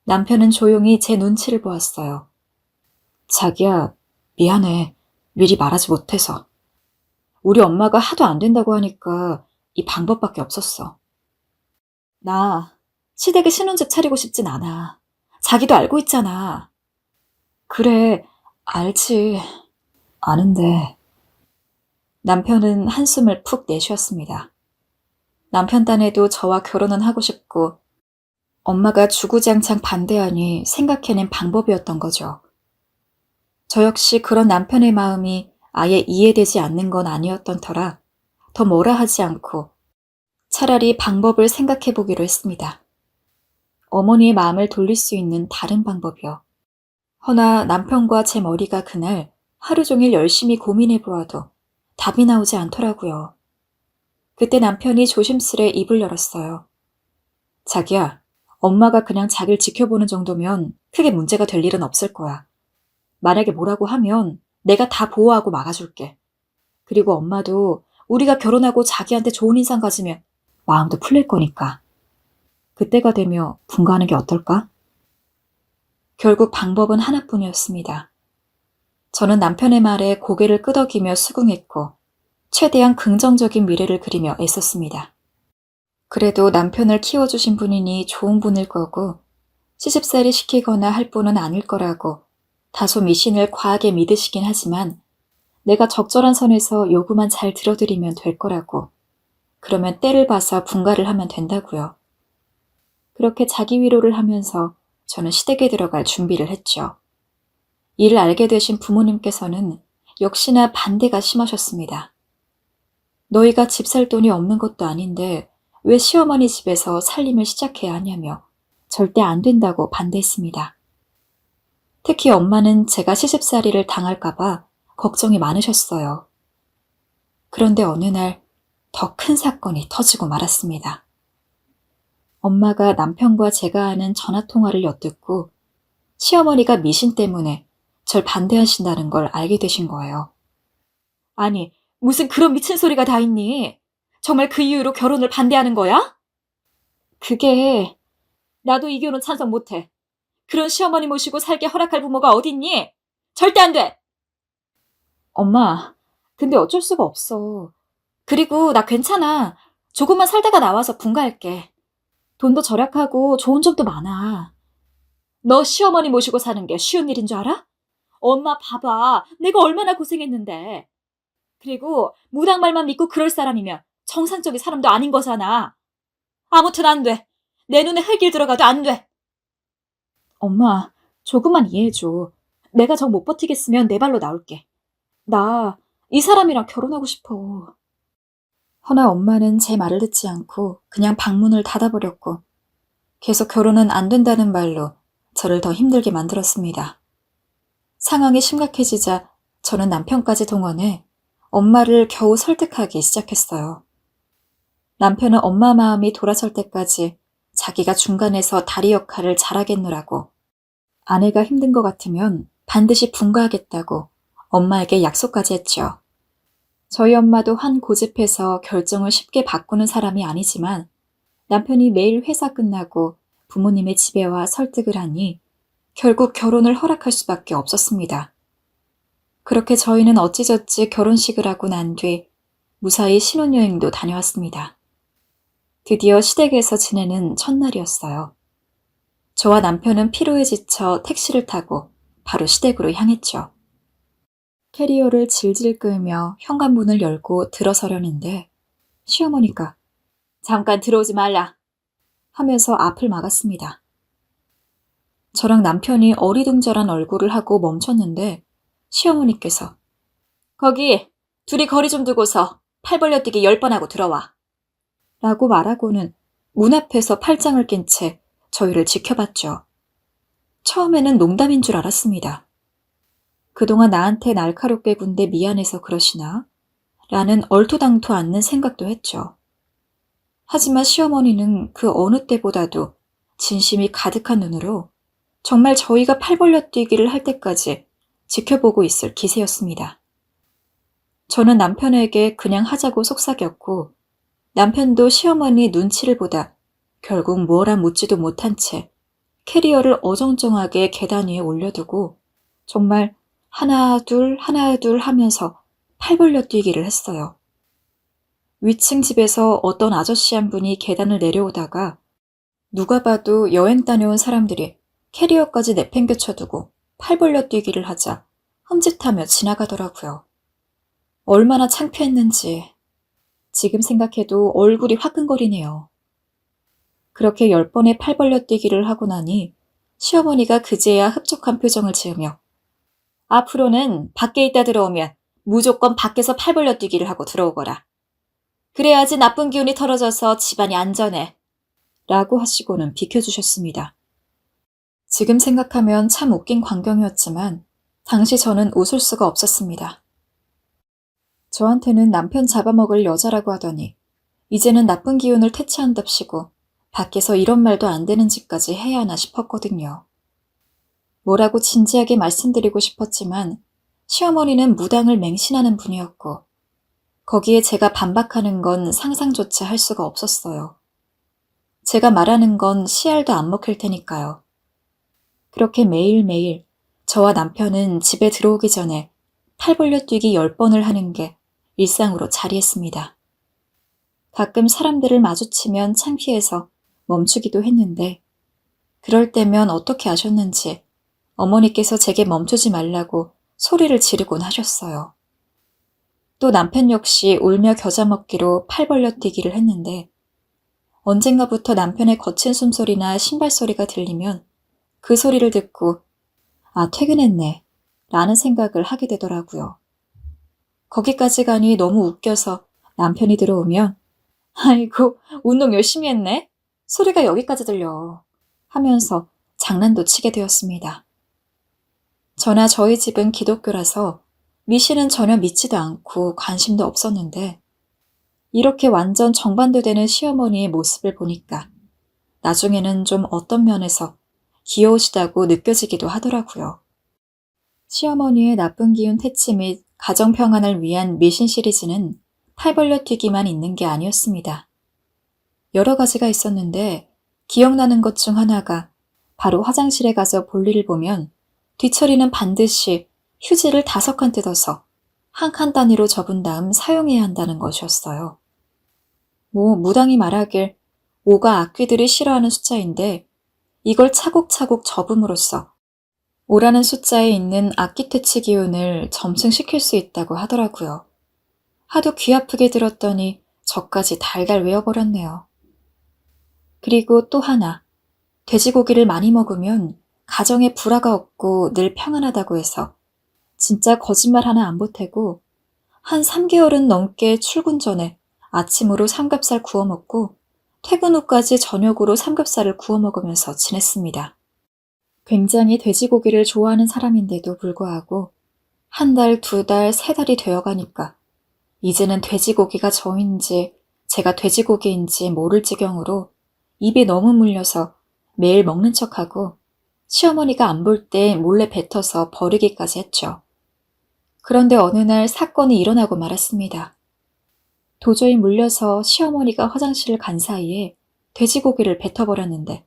남편은 조용히 제 눈치를 보았어요. 자기야, 미안해. 미리 말하지 못해서. 우리 엄마가 하도 안 된다고 하니까 이 방법밖에 없었어. 나 시댁에 신혼집 차리고 싶진 않아. 자기도 알고 있잖아. 그래, 알지. 아는데. 남편은 한숨을 푹 내쉬었습니다. 남편 딴에도 저와 결혼은 하고 싶고 엄마가 주구장창 반대하니 생각해낸 방법이었던 거죠. 저 역시 그런 남편의 마음이 아예 이해되지 않는 건 아니었던 터라 더 뭐라 하지 않고 차라리 방법을 생각해 보기로 했습니다. 어머니의 마음을 돌릴 수 있는 다른 방법이요. 허나 남편과 제 머리가 그날 하루 종일 열심히 고민해 보아도 답이 나오지 않더라고요. 그때 남편이 조심스레 입을 열었어요. 자기야, 엄마가 그냥 자기를 지켜보는 정도면 크게 문제가 될 일은 없을 거야. 만약에 뭐라고 하면 내가 다 보호하고 막아줄게. 그리고 엄마도 우리가 결혼하고 자기한테 좋은 인상 가지면 마음도 풀릴 거니까. 그때가 되며 분가하는 게 어떨까? 결국 방법은 하나뿐이었습니다. 저는 남편의 말에 고개를 끄덕이며 수긍했고 최대한 긍정적인 미래를 그리며 애썼습니다. 그래도 남편을 키워주신 분이니 좋은 분일 거고 시집살이 시키거나 할 분은 아닐 거라고 다소 미신을 과하게 믿으시긴 하지만 내가 적절한 선에서 요구만 잘 들어드리면 될 거라고. 그러면 때를 봐서 분가를 하면 된다고요. 그렇게 자기 위로를 하면서 저는 시댁에 들어갈 준비를 했죠. 이를 알게 되신 부모님께서는 역시나 반대가 심하셨습니다. 너희가 집 살 돈이 없는 것도 아닌데 왜 시어머니 집에서 살림을 시작해야 하냐며 절대 안 된다고 반대했습니다. 특히 엄마는 제가 시집살이를 당할까봐 걱정이 많으셨어요. 그런데 어느 날 더 큰 사건이 터지고 말았습니다. 엄마가 남편과 제가 하는 전화통화를 엿듣고 시어머니가 미신 때문에 절 반대하신다는 걸 알게 되신 거예요. 아니, 무슨 그런 미친 소리가 다 있니? 정말 그 이유로 결혼을 반대하는 거야? 그게 나도 이 결혼 찬성 못해. 그런 시어머니 모시고 살게 허락할 부모가 어딨니? 절대 안 돼! 엄마, 근데 어쩔 수가 없어. 그리고 나 괜찮아. 조금만 살다가 나와서 분가할게. 돈도 절약하고 좋은 점도 많아. 너 시어머니 모시고 사는 게 쉬운 일인 줄 알아? 엄마 봐봐. 내가 얼마나 고생했는데. 그리고 무당 말만 믿고 그럴 사람이면 정상적인 사람도 아닌 거잖아. 아무튼 안 돼. 내 눈에 흙이 들어가도 안 돼. 엄마, 조금만 이해해줘. 내가 정 못 버티겠으면 내 발로 나올게. 나 이 사람이랑 결혼하고 싶어. 허나 엄마는 제 말을 듣지 않고 그냥 방문을 닫아버렸고 계속 결혼은 안 된다는 말로 저를 더 힘들게 만들었습니다. 상황이 심각해지자 저는 남편까지 동원해 엄마를 겨우 설득하기 시작했어요. 남편은 엄마 마음이 돌아설 때까지 자기가 중간에서 다리 역할을 잘하겠노라고 아내가 힘든 것 같으면 반드시 분가하겠다고 엄마에게 약속까지 했죠. 저희 엄마도 한 고집해서 결정을 쉽게 바꾸는 사람이 아니지만 남편이 매일 회사 끝나고 부모님의 집에 와 설득을 하니 결국 결혼을 허락할 수밖에 없었습니다. 그렇게 저희는 어찌저찌 결혼식을 하고 난 뒤 무사히 신혼여행도 다녀왔습니다. 드디어 시댁에서 지내는 첫날이었어요. 저와 남편은 피로에 지쳐 택시를 타고 바로 시댁으로 향했죠. 캐리어를 질질 끌며 현관문을 열고 들어서려는데 시어머니가 잠깐 들어오지 말라 하면서 앞을 막았습니다. 저랑 남편이 어리둥절한 얼굴을 하고 멈췄는데 시어머니께서 거기 둘이 거리 좀 두고서 팔 벌려뛰기 10번 하고 들어와 라고 말하고는 문 앞에서 팔짱을 낀 채 저희를 지켜봤죠. 처음에는 농담인 줄 알았습니다. 그동안 나한테 날카롭게 군데 미안해서 그러시나? 라는 얼토당토 않는 생각도 했죠. 하지만 시어머니는 그 어느 때보다도 진심이 가득한 눈으로 정말 저희가 팔 벌려뛰기를 할 때까지 지켜보고 있을 기세였습니다. 저는 남편에게 그냥 하자고 속삭였고 남편도 시어머니 눈치를 보다 결국 뭐라 묻지도 못한 채 캐리어를 어정쩡하게 계단 위에 올려두고 정말 하나 둘 하면서 팔 벌려뛰기를 했어요. 위층 집에서 어떤 아저씨 한 분이 계단을 내려오다가 누가 봐도 여행 다녀온 사람들이 캐리어까지 내팽개쳐두고 팔 벌려뛰기를 하자 흠칫하며 지나가더라고요. 얼마나 창피했는지 지금 생각해도 얼굴이 화끈거리네요. 그렇게 10번의 팔 벌려 뛰기를 하고 나니 시어머니가 그제야 흡족한 표정을 지으며 앞으로는 밖에 있다 들어오면 무조건 밖에서 팔 벌려 뛰기를 하고 들어오거라. 그래야지 나쁜 기운이 털어져서 집안이 안전해. 라고 하시고는 비켜주셨습니다. 지금 생각하면 참 웃긴 광경이었지만 당시 저는 웃을 수가 없었습니다. 저한테는 남편 잡아먹을 여자라고 하더니 이제는 나쁜 기운을 퇴치한답시고 밖에서 이런 말도 안 되는 짓까지 해야 하나 싶었거든요. 뭐라고 진지하게 말씀드리고 싶었지만 시어머니는 무당을 맹신하는 분이었고 거기에 제가 반박하는 건 상상조차 할 수가 없었어요. 제가 말하는 건 씨알도 안 먹힐 테니까요. 그렇게 매일매일 저와 남편은 집에 들어오기 전에 팔 벌려 뛰기 10번을 하는 게 일상으로 자리했습니다. 가끔 사람들을 마주치면 창피해서 멈추기도 했는데 그럴 때면 어떻게 하셨는지 어머니께서 제게 멈추지 말라고 소리를 지르곤 하셨어요. 또 남편 역시 울며 겨자 먹기로 팔 벌려 뛰기를 했는데 언젠가부터 남편의 거친 숨소리나 신발 소리가 들리면 그 소리를 듣고 아, 퇴근했네 라는 생각을 하게 되더라고요. 거기까지 가니 너무 웃겨서 남편이 들어오면 아이고, 운동 열심히 했네? 소리가 여기까지 들려 하면서 장난도 치게 되었습니다. 저나 저희 집은 기독교라서 미신은 전혀 믿지도 않고 관심도 없었는데 이렇게 완전 정반대되는 시어머니의 모습을 보니까 나중에는 좀 어떤 면에서 귀여우시다고 느껴지기도 하더라고요. 시어머니의 나쁜 기운 퇴치 및 가정 평안을 위한 미신 시리즈는 팔 벌려 뛰기만 있는 게 아니었습니다. 여러 가지가 있었는데 기억나는 것 중 하나가 바로 화장실에 가서 볼일을 보면 뒤처리는 반드시 휴지를 5칸 뜯어서 한 칸 단위로 접은 다음 사용해야 한다는 것이었어요. 무당이 말하길 5가 악귀들이 싫어하는 숫자인데 이걸 차곡차곡 접음으로써 5라는 숫자에 있는 악귀 퇴치 기운을 점층시킬 수 있다고 하더라고요. 하도 귀 아프게 들었더니 저까지 달달 외워버렸네요. 그리고 또 하나, 돼지고기를 많이 먹으면 가정에 불화가 없고 늘 평안하다고 해서 진짜 거짓말 하나 안 보태고 한 3개월은 넘게 출근 전에 아침으로 삼겹살 구워 먹고 퇴근 후까지 저녁으로 삼겹살을 구워 먹으면서 지냈습니다. 굉장히 돼지고기를 좋아하는 사람인데도 불구하고 1달, 2달, 3달이 되어가니까 이제는 돼지고기가 저인지 제가 돼지고기인지 모를 지경으로 입에 너무 물려서 매일 먹는 척하고 시어머니가 안 볼 때 몰래 뱉어서 버리기까지 했죠. 그런데 어느 날 사건이 일어나고 말았습니다. 도저히 물려서 시어머니가 화장실을 간 사이에 돼지고기를 뱉어버렸는데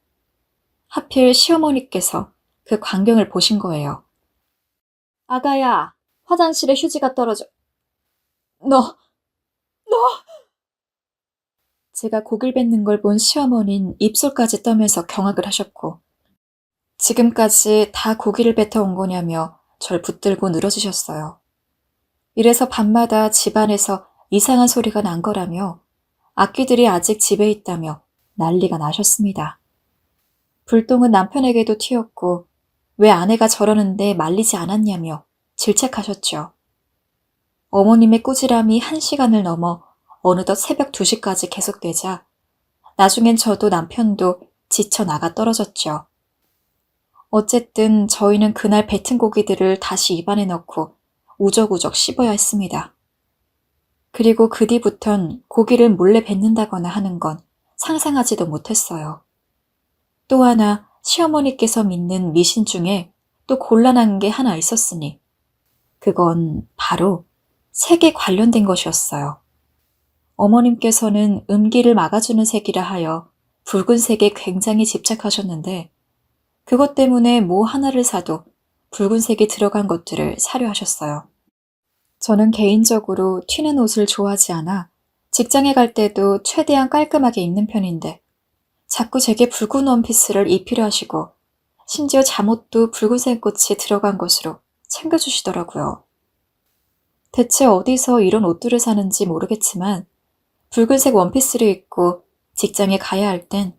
하필 시어머니께서 그 광경을 보신 거예요. 아가야, 화장실에 휴지가 떨어져. 너! 제가 고기를 뱉는 걸 본 시어머니는 입술까지 떠면서 경악을 하셨고 지금까지 다 고기를 뱉어온 거냐며 절 붙들고 늘어지셨어요. 이래서 밤마다 집안에서 이상한 소리가 난 거라며 악귀들이 아직 집에 있다며 난리가 나셨습니다. 불똥은 남편에게도 튀었고 왜 아내가 저러는데 말리지 않았냐며 질책하셨죠. 어머님의 꾸지람이 1시간을 넘어 어느덧 새벽 2시까지 계속되자 나중엔 저도 남편도 지쳐 나가 떨어졌죠. 어쨌든 저희는 그날 뱉은 고기들을 다시 입안에 넣고 우적우적 씹어야 했습니다. 그리고 그 뒤부턴 고기를 몰래 뱉는다거나 하는 건 상상하지도 못했어요. 또 하나 시어머니께서 믿는 미신 중에 또 곤란한 게 하나 있었으니 그건 바로 색에 관련된 것이었어요. 어머님께서는 음기를 막아주는 색이라 하여 붉은색에 굉장히 집착하셨는데 그것 때문에 뭐 하나를 사도 붉은색이 들어간 것들을 사려 하셨어요. 저는 개인적으로 튀는 옷을 좋아하지 않아 직장에 갈 때도 최대한 깔끔하게 입는 편인데 자꾸 제게 붉은 원피스를 입히려 하시고 심지어 잠옷도 붉은색 꽃이 들어간 것으로 챙겨주시더라고요. 대체 어디서 이런 옷들을 사는지 모르겠지만 붉은색 원피스를 입고 직장에 가야 할 땐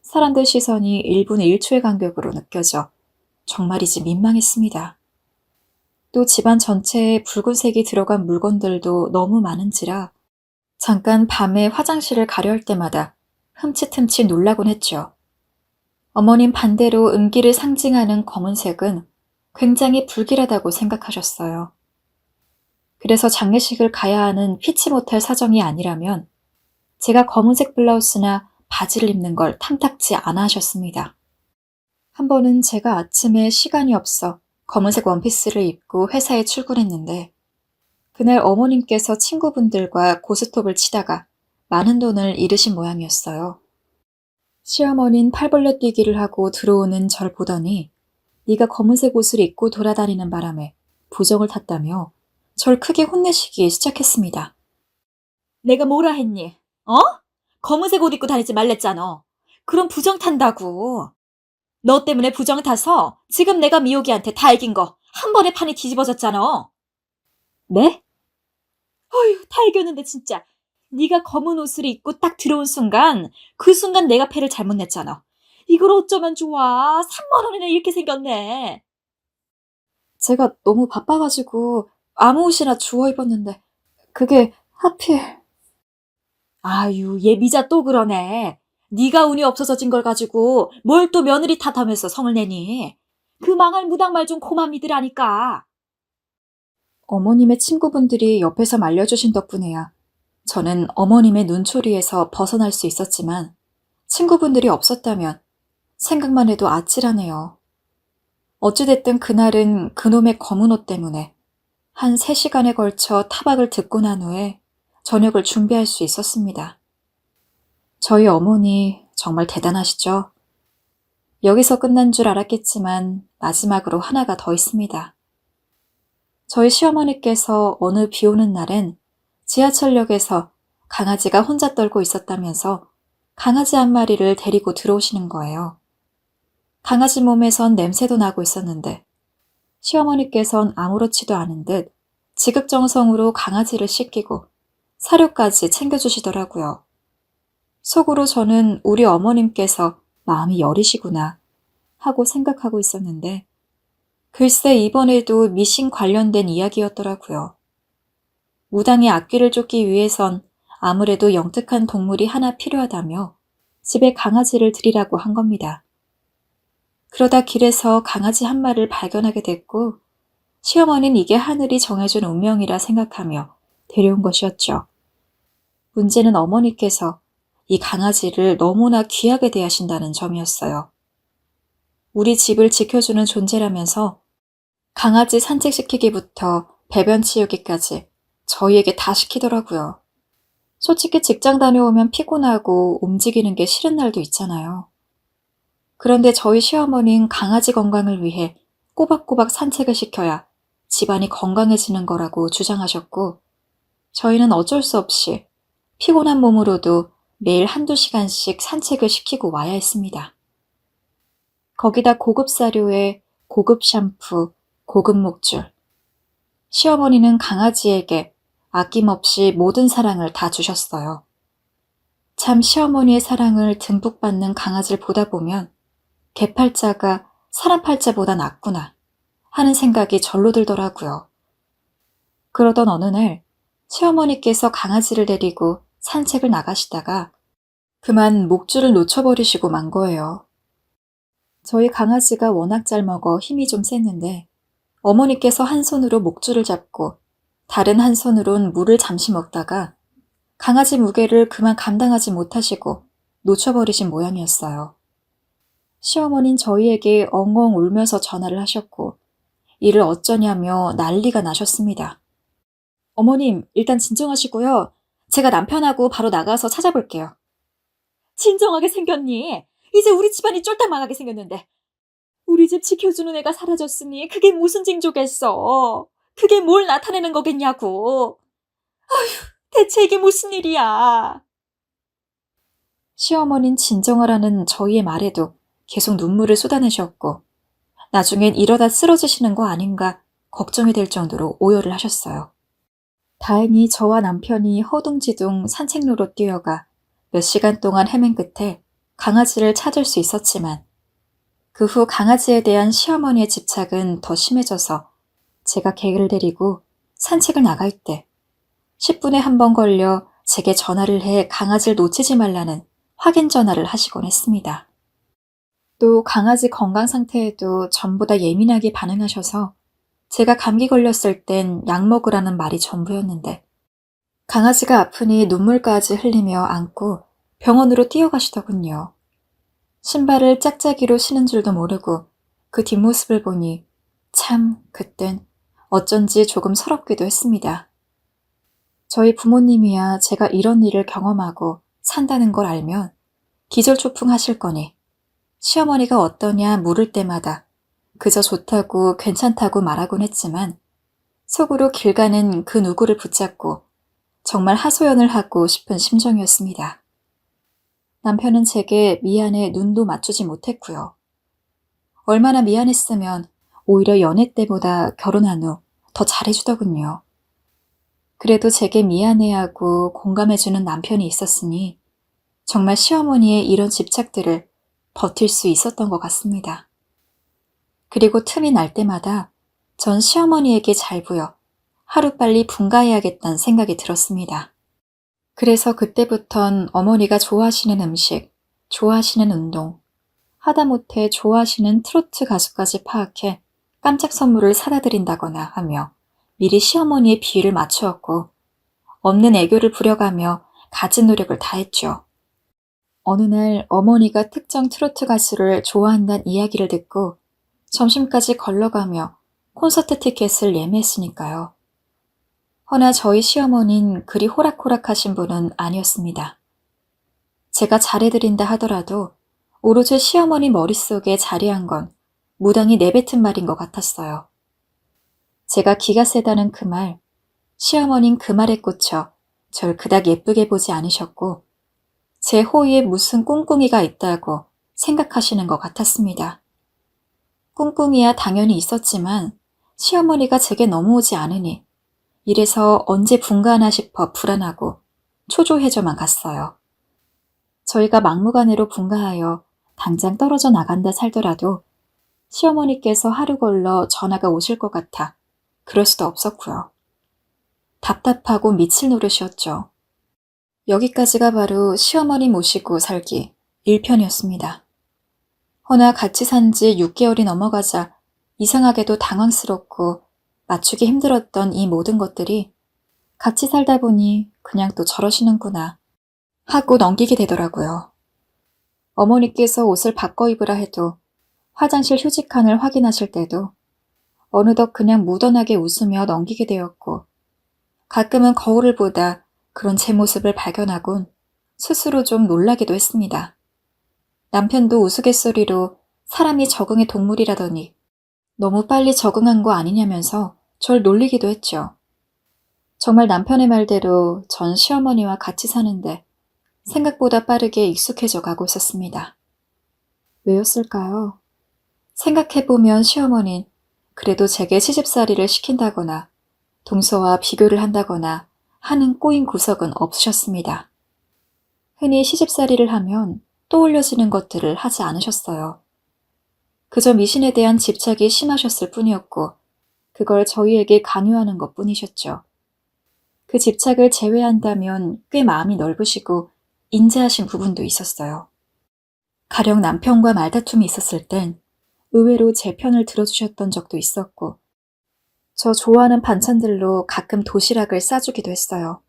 사람들 시선이 1분 1초의 간격으로 느껴져 정말이지 민망했습니다. 또 집안 전체에 붉은색이 들어간 물건들도 너무 많은지라 잠깐 밤에 화장실을 가려 할 때마다 흠칫흠칫 놀라곤 했죠. 어머님 반대로 음기를 상징하는 검은색은 굉장히 불길하다고 생각하셨어요. 그래서 장례식을 가야 하는 피치 못할 사정이 아니라면 제가 검은색 블라우스나 바지를 입는 걸 탐탁지 않아 하셨습니다. 한 번은 제가 아침에 시간이 없어 검은색 원피스를 입고 회사에 출근했는데 그날 어머님께서 친구분들과 고스톱을 치다가 많은 돈을 잃으신 모양이었어요. 시어머니는 팔 벌려 뛰기를 하고 들어오는 절 보더니 네가 검은색 옷을 입고 돌아다니는 바람에 부정을 탔다며 절 크게 혼내시기 시작했습니다. 내가 뭐라 했니? 검은색 옷 입고 다니지 말랬잖아. 그럼 부정 탄다고. 너 때문에 부정 타서 지금 내가 미옥이한테 다 이긴 거 한 번에 판이 뒤집어졌잖아. 네? 어휴, 다 이겼는데 진짜. 네가 검은 옷을 입고 딱 들어온 순간 그 순간 내가 패를 잘못 냈잖아. 이걸 어쩌면 좋아. 3만 원이나 이렇게 생겼네. 제가 너무 바빠가지고 아무 옷이나 주워 입었는데 그게 하필. 아유, 얘 미자 또 그러네. 네가 운이 없어서 진 걸 가지고 뭘 또 며느리 탓하면서 성을 내니. 그 망할 무당말 좀 고만 믿으라니까. 어머님의 친구분들이 옆에서 말려주신 덕분에야 저는 어머님의 눈초리에서 벗어날 수 있었지만 친구분들이 없었다면 생각만 해도 아찔하네요. 어찌됐든 그날은 그놈의 검은 옷 때문에 한 3시간에 걸쳐 타박을 듣고 난 후에 저녁을 준비할 수 있었습니다. 저희 어머니 정말 대단하시죠? 여기서 끝난 줄 알았겠지만 마지막으로 하나가 더 있습니다. 저희 시어머니께서 어느 비 오는 날엔 지하철역에서 강아지가 혼자 떨고 있었다면서 강아지 한 마리를 데리고 들어오시는 거예요. 강아지 몸에선 냄새도 나고 있었는데 시어머니께선 아무렇지도 않은 듯 지극정성으로 강아지를 씻기고 사료까지 챙겨주시더라고요. 속으로 저는 우리 어머님께서 마음이 여리시구나 하고 생각하고 있었는데 글쎄 이번에도 미신 관련된 이야기였더라고요. 무당의 악귀를 쫓기 위해선 아무래도 영특한 동물이 하나 필요하다며 집에 강아지를 들이라고 한 겁니다. 그러다 길에서 강아지 한 마리를 발견하게 됐고 시어머니는 이게 하늘이 정해준 운명이라 생각하며 데려온 것이었죠. 문제는 어머니께서 이 강아지를 너무나 귀하게 대하신다는 점이었어요. 우리 집을 지켜주는 존재라면서 강아지 산책시키기부터 배변 치우기까지 저희에게 다 시키더라고요. 솔직히 직장 다녀오면 피곤하고 움직이는 게 싫은 날도 있잖아요. 그런데 저희 시어머니는 강아지 건강을 위해 꼬박꼬박 산책을 시켜야 집안이 건강해지는 거라고 주장하셨고 저희는 어쩔 수 없이 피곤한 몸으로도 매일 1~2시간씩 산책을 시키고 와야 했습니다. 거기다 고급 사료에 고급 샴푸, 고급 목줄. 시어머니는 강아지에게 아낌없이 모든 사랑을 다 주셨어요. 참 시어머니의 사랑을 듬뿍 받는 강아지를 보다 보면 개팔자가 사람 팔자보다 낫구나 하는 생각이 절로 들더라고요. 그러던 어느 날 시어머니께서 강아지를 데리고 산책을 나가시다가 그만 목줄을 놓쳐버리시고 만 거예요. 저희 강아지가 워낙 잘 먹어 힘이 좀 셌는데 어머니께서 한 손으로 목줄을 잡고 다른 한 손으론 물을 잠시 먹다가 강아지 무게를 그만 감당하지 못하시고 놓쳐버리신 모양이었어요. 시어머니는 저희에게 엉엉 울면서 전화를 하셨고 이를 어쩌냐며 난리가 나셨습니다. 어머님, 일단 진정하시고요. 제가 남편하고 바로 나가서 찾아볼게요. 진정하게 생겼니? 이제 우리 집안이 쫄딱 망하게 생겼는데. 우리 집 지켜주는 애가 사라졌으니 그게 무슨 징조겠어. 그게 뭘 나타내는 거겠냐고. 아휴, 대체 이게 무슨 일이야. 시어머니는 진정하라는 저희의 말에도 계속 눈물을 쏟아내셨고 나중엔 이러다 쓰러지시는 거 아닌가 걱정이 될 정도로 오열을 하셨어요. 다행히 저와 남편이 허둥지둥 산책로로 뛰어가 몇 시간 동안 헤맨 끝에 강아지를 찾을 수 있었지만 그 후 강아지에 대한 시어머니의 집착은 더 심해져서 제가 개를 데리고 산책을 나갈 때 10분에 한 번 걸려 제게 전화를 해 강아지를 놓치지 말라는 확인 전화를 하시곤 했습니다. 또 강아지 건강 상태에도 전보다 예민하게 반응하셔서 제가 감기 걸렸을 땐 약 먹으라는 말이 전부였는데 강아지가 아프니 눈물까지 흘리며 안고 병원으로 뛰어가시더군요. 신발을 짝짝이로 신은 줄도 모르고 그 뒷모습을 보니 참 그땐 어쩐지 조금 서럽기도 했습니다. 저희 부모님이야 제가 이런 일을 경험하고 산다는 걸 알면 기절초풍하실 거니 시어머니가 어떠냐 물을 때마다 그저 좋다고 괜찮다고 말하곤 했지만 속으로 길 가는 그 누구를 붙잡고 정말 하소연을 하고 싶은 심정이었습니다. 남편은 제게 미안해 눈도 맞추지 못했고요. 얼마나 미안했으면 오히려 연애 때보다 결혼한 후 더 잘해주더군요. 그래도 제게 미안해하고 공감해주는 남편이 있었으니 정말 시어머니의 이런 집착들을 버틸 수 있었던 것 같습니다. 그리고 틈이 날 때마다 전 시어머니에게 잘 보여 하루빨리 분가해야겠다는 생각이 들었습니다. 그래서 그때부턴 어머니가 좋아하시는 음식, 좋아하시는 운동, 하다못해 좋아하시는 트로트 가수까지 파악해 깜짝 선물을 사다 드린다거나 하며 미리 시어머니의 비위를 맞추었고 없는 애교를 부려가며 갖은 노력을 다했죠. 어느 날 어머니가 특정 트로트 가수를 좋아한다는 이야기를 듣고 점심까지 걸러가며 콘서트 티켓을 예매했으니까요. 허나 저희 시어머니는 그리 호락호락하신 분은 아니었습니다. 제가 잘해드린다 하더라도 오로지 시어머니 머릿속에 자리한 건 무당이 내뱉은 말인 것 같았어요. 제가 기가 세다는 그 말, 시어머니는 그 말에 꽂혀 절 그닥 예쁘게 보지 않으셨고 제 호의에 무슨 꿍꿍이가 있다고 생각하시는 것 같았습니다. 꿍꿍이야 당연히 있었지만 시어머니가 제게 넘어오지 않으니 이래서 언제 분가하나 싶어 불안하고 초조해져만 갔어요. 저희가 막무가내로 분가하여 당장 떨어져 나간다 살더라도 시어머니께서 하루 걸러 전화가 오실 것 같아 그럴 수도 없었고요. 답답하고 미칠 노릇이었죠. 여기까지가 바로 시어머니 모시고 살기 1편이었습니다. 허나 같이 산 지 6개월이 넘어가자 이상하게도 당황스럽고 맞추기 힘들었던 이 모든 것들이 같이 살다 보니 그냥 또 저러시는구나 하고 넘기게 되더라고요. 어머니께서 옷을 바꿔 입으라 해도 화장실 휴지칸을 확인하실 때도 어느덧 그냥 무던하게 웃으며 넘기게 되었고 가끔은 거울을 보다 그런 제 모습을 발견하곤 스스로 좀 놀라기도 했습니다. 남편도 우스갯소리로 사람이 적응의 동물이라더니 너무 빨리 적응한 거 아니냐면서 절 놀리기도 했죠. 정말 남편의 말대로 전 시어머니와 같이 사는데 생각보다 빠르게 익숙해져 가고 있었습니다. 왜였을까요? 생각해보면 시어머니는 그래도 제게 시집살이를 시킨다거나 동서와 비교를 한다거나 하는 꼬인 구석은 없으셨습니다. 흔히 시집살이를 하면 떠올려지는 것들을 하지 않으셨어요. 그저 미신에 대한 집착이 심하셨을 뿐이었고 그걸 저희에게 강요하는 것뿐이셨죠. 그 집착을 제외한다면 꽤 마음이 넓으시고 인자하신 부분도 있었어요. 가령 남편과 말다툼이 있었을 땐 의외로 제 편을 들어주셨던 적도 있었고 저 좋아하는 반찬들로 가끔 도시락을 싸주기도 했어요.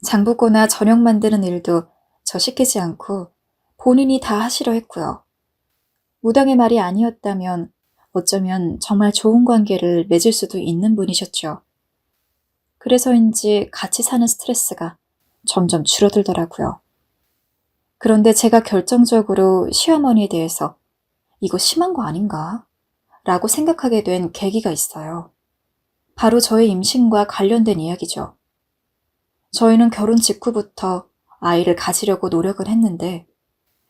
장보거나 저녁 만드는 일도 저 시키지 않고 본인이 다 하시려 했고요. 무당의 말이 아니었다면 어쩌면 정말 좋은 관계를 맺을 수도 있는 분이셨죠. 그래서인지 같이 사는 스트레스가 점점 줄어들더라고요. 그런데 제가 결정적으로 시어머니에 대해서 이거 심한 거 아닌가? 라고 생각하게 된 계기가 있어요. 바로 저의 임신과 관련된 이야기죠. 저희는 결혼 직후부터 아이를 가지려고 노력을 했는데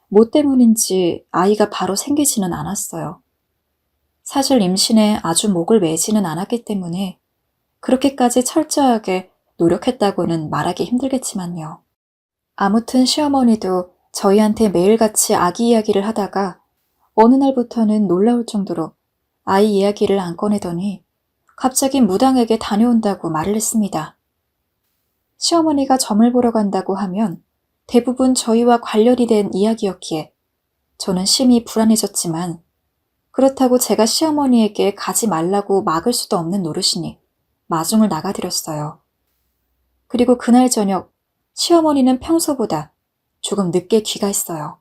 뭐 때문인지 아이가 바로 생기지는 않았어요. 사실 임신에 아주 목을 매지는 않았기 때문에 그렇게까지 철저하게 노력했다고는 말하기 힘들겠지만요. 아무튼 시어머니도 저희한테 매일같이 아기 이야기를 하다가 어느 날부터는 놀라울 정도로 아이 이야기를 안 꺼내더니 갑자기 무당에게 다녀온다고 말을 했습니다. 시어머니가 점을 보러 간다고 하면 대부분 저희와 관련이 된 이야기였기에 저는 심히 불안해졌지만 그렇다고 제가 시어머니에게 가지 말라고 막을 수도 없는 노릇이니 마중을 나가드렸어요. 그리고 그날 저녁 시어머니는 평소보다 조금 늦게 귀가했어요.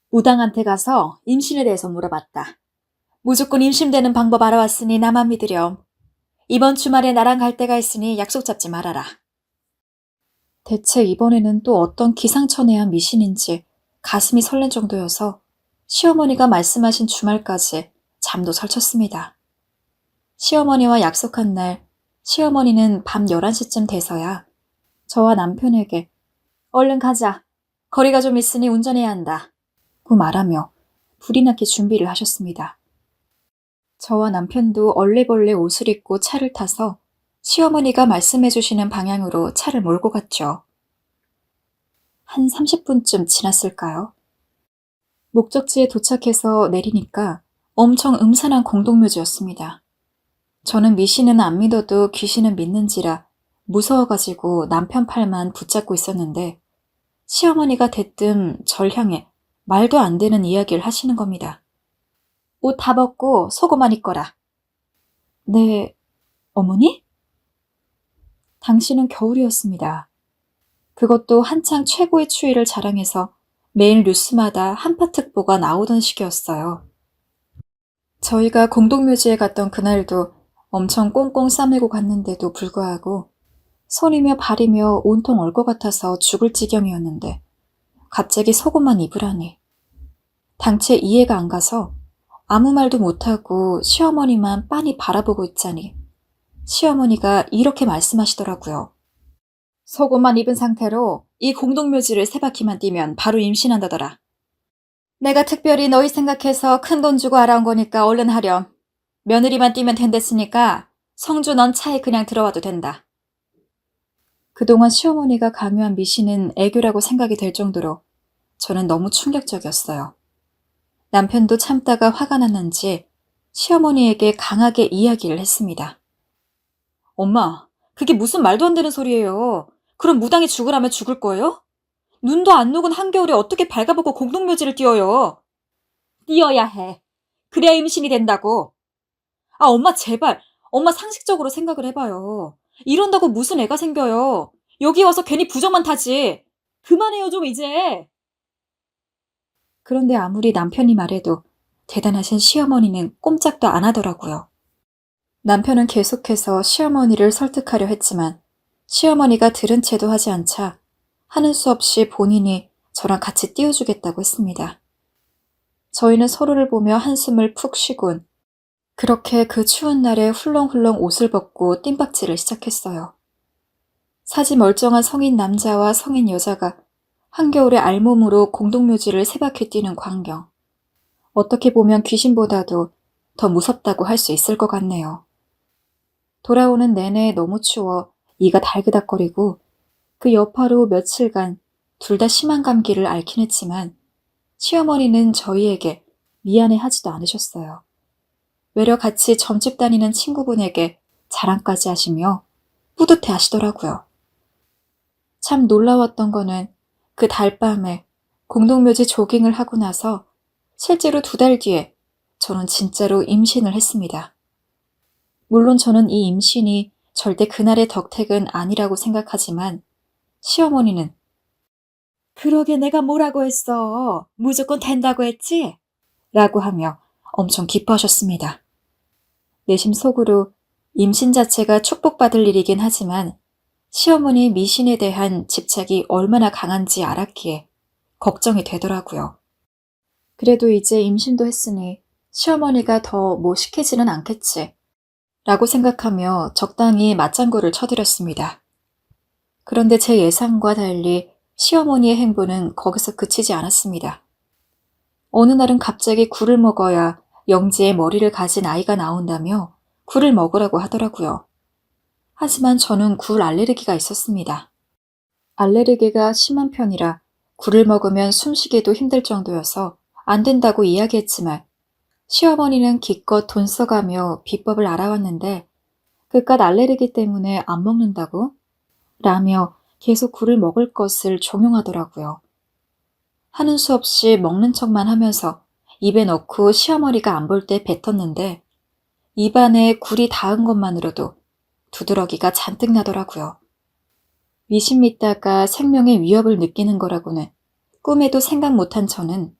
무당한테 가서 임신에 대해서 물어봤다. 무조건 임신되는 방법 알아왔으니 나만 믿으렴. 이번 주말에 나랑 갈 데가 있으니 약속 잡지 말아라. 대체 이번에는 또 어떤 기상천외한 미신인지 가슴이 설렌 정도여서 시어머니가 말씀하신 주말까지 잠도 설쳤습니다. 시어머니와 약속한 날 시어머니는 밤 11시쯤 돼서야 저와 남편에게 얼른 가자. 거리가 좀 있으니 운전해야 한다. 고 말하며 불이 나게 준비를 하셨습니다. 저와 남편도 얼레벌레 옷을 입고 차를 타서 시어머니가 말씀해 주시는 방향으로 차를 몰고 갔죠. 한 30분쯤 지났을까요? 목적지에 도착해서 내리니까 엄청 음산한 공동묘지였습니다. 저는 미신은 안 믿어도 귀신은 믿는지라 무서워가지고 남편 팔만 붙잡고 있었는데 시어머니가 대뜸 절 향해 말도 안 되는 이야기를 하시는 겁니다. 옷 다 벗고 속옷만 입거라. 네, 어머니? 당시는 겨울이었습니다. 그것도 한창 최고의 추위를 자랑해서 매일 뉴스마다 한파특보가 나오던 시기였어요. 저희가 공동묘지에 갔던 그날도 엄청 꽁꽁 싸매고 갔는데도 불구하고 손이며 발이며 온통 얼 것 같아서 죽을 지경이었는데 갑자기 속옷만 입으라니. 당최 이해가 안 가서 아무 말도 못하고 시어머니만 빤히 바라보고 있자니 시어머니가 이렇게 말씀하시더라고요. 속옷만 입은 상태로 이 공동묘지를 3바퀴만 뛰면 바로 임신한다더라. 내가 특별히 너희 생각해서 큰돈 주고 알아온 거니까 얼른 하렴. 며느리만 뛰면 된댔으니까 성주 넌 차에 그냥 들어와도 된다. 그동안 시어머니가 강요한 미신은 애교라고 생각이 될 정도로 저는 너무 충격적이었어요. 남편도 참다가 화가 났는지 시어머니에게 강하게 이야기를 했습니다. 엄마, 그게 무슨 말도 안 되는 소리예요. 그럼 무당이 죽으라면 죽을 거예요? 눈도 안 녹은 한겨울에 어떻게 발가벗고 공동묘지를 뛰어요? 뛰어야 해. 그래야 임신이 된다고. 아, 엄마 제발. 엄마 상식적으로 생각을 해봐요. 이런다고 무슨 애가 생겨요. 여기 와서 괜히 부정만 타지. 그만해요 좀 이제. 그런데 아무리 남편이 말해도 대단하신 시어머니는 꼼짝도 안 하더라고요. 남편은 계속해서 시어머니를 설득하려 했지만 시어머니가 들은 채도 하지 않자 하는 수 없이 본인이 저랑 같이 띄워주겠다고 했습니다. 저희는 서로를 보며 한숨을 푹 쉬곤 그렇게 그 추운 날에 훌렁훌렁 옷을 벗고 뜀박질을 시작했어요. 사지 멀쩡한 성인 남자와 성인 여자가 한겨울에 알몸으로 공동묘지를 3바퀴 뛰는 광경. 어떻게 보면 귀신보다도 더 무섭다고 할 수 있을 것 같네요. 돌아오는 내내 너무 추워 이가 달그닥거리고 그 여파로 며칠간 둘 다 심한 감기를 앓긴 했지만 시어머니는 저희에게 미안해하지도 않으셨어요. 외려 같이 점집 다니는 친구분에게 자랑까지 하시며 뿌듯해 하시더라고요. 참 놀라웠던 거는 그 달밤에 공동묘지 조깅을 하고 나서 실제로 2달 뒤에 저는 진짜로 임신을 했습니다. 물론 저는 이 임신이 절대 그날의 덕택은 아니라고 생각하지만 시어머니는 그러게 내가 뭐라고 했어. 무조건 된다고 했지? 라고 하며 엄청 기뻐하셨습니다. 내심 속으로 임신 자체가 축복받을 일이긴 하지만 시어머니의 미신에 대한 집착이 얼마나 강한지 알았기에 걱정이 되더라고요. 그래도 이제 임신도 했으니 시어머니가 더 뭐 시키지는 않겠지 라고 생각하며 적당히 맞장구를 쳐드렸습니다. 그런데 제 예상과 달리 시어머니의 행보는 거기서 그치지 않았습니다. 어느 날은 갑자기 굴을 먹어야 영지에 머리를 가진 아이가 나온다며 굴을 먹으라고 하더라고요. 하지만 저는 굴 알레르기가 있었습니다. 알레르기가 심한 편이라 굴을 먹으면 숨쉬기도 힘들 정도여서 안 된다고 이야기했지만 시어머니는 기껏 돈 써가며 비법을 알아왔는데 그깟 알레르기 때문에 안 먹는다고? 라며 계속 굴을 먹을 것을 종용하더라고요. 하는 수 없이 먹는 척만 하면서 입에 넣고 시어머니가 안 볼 때 뱉었는데 입안에 굴이 닿은 것만으로도 두드러기가 잔뜩 나더라고요. 미신 믿다가 생명의 위협을 느끼는 거라고는 꿈에도 생각 못한 저는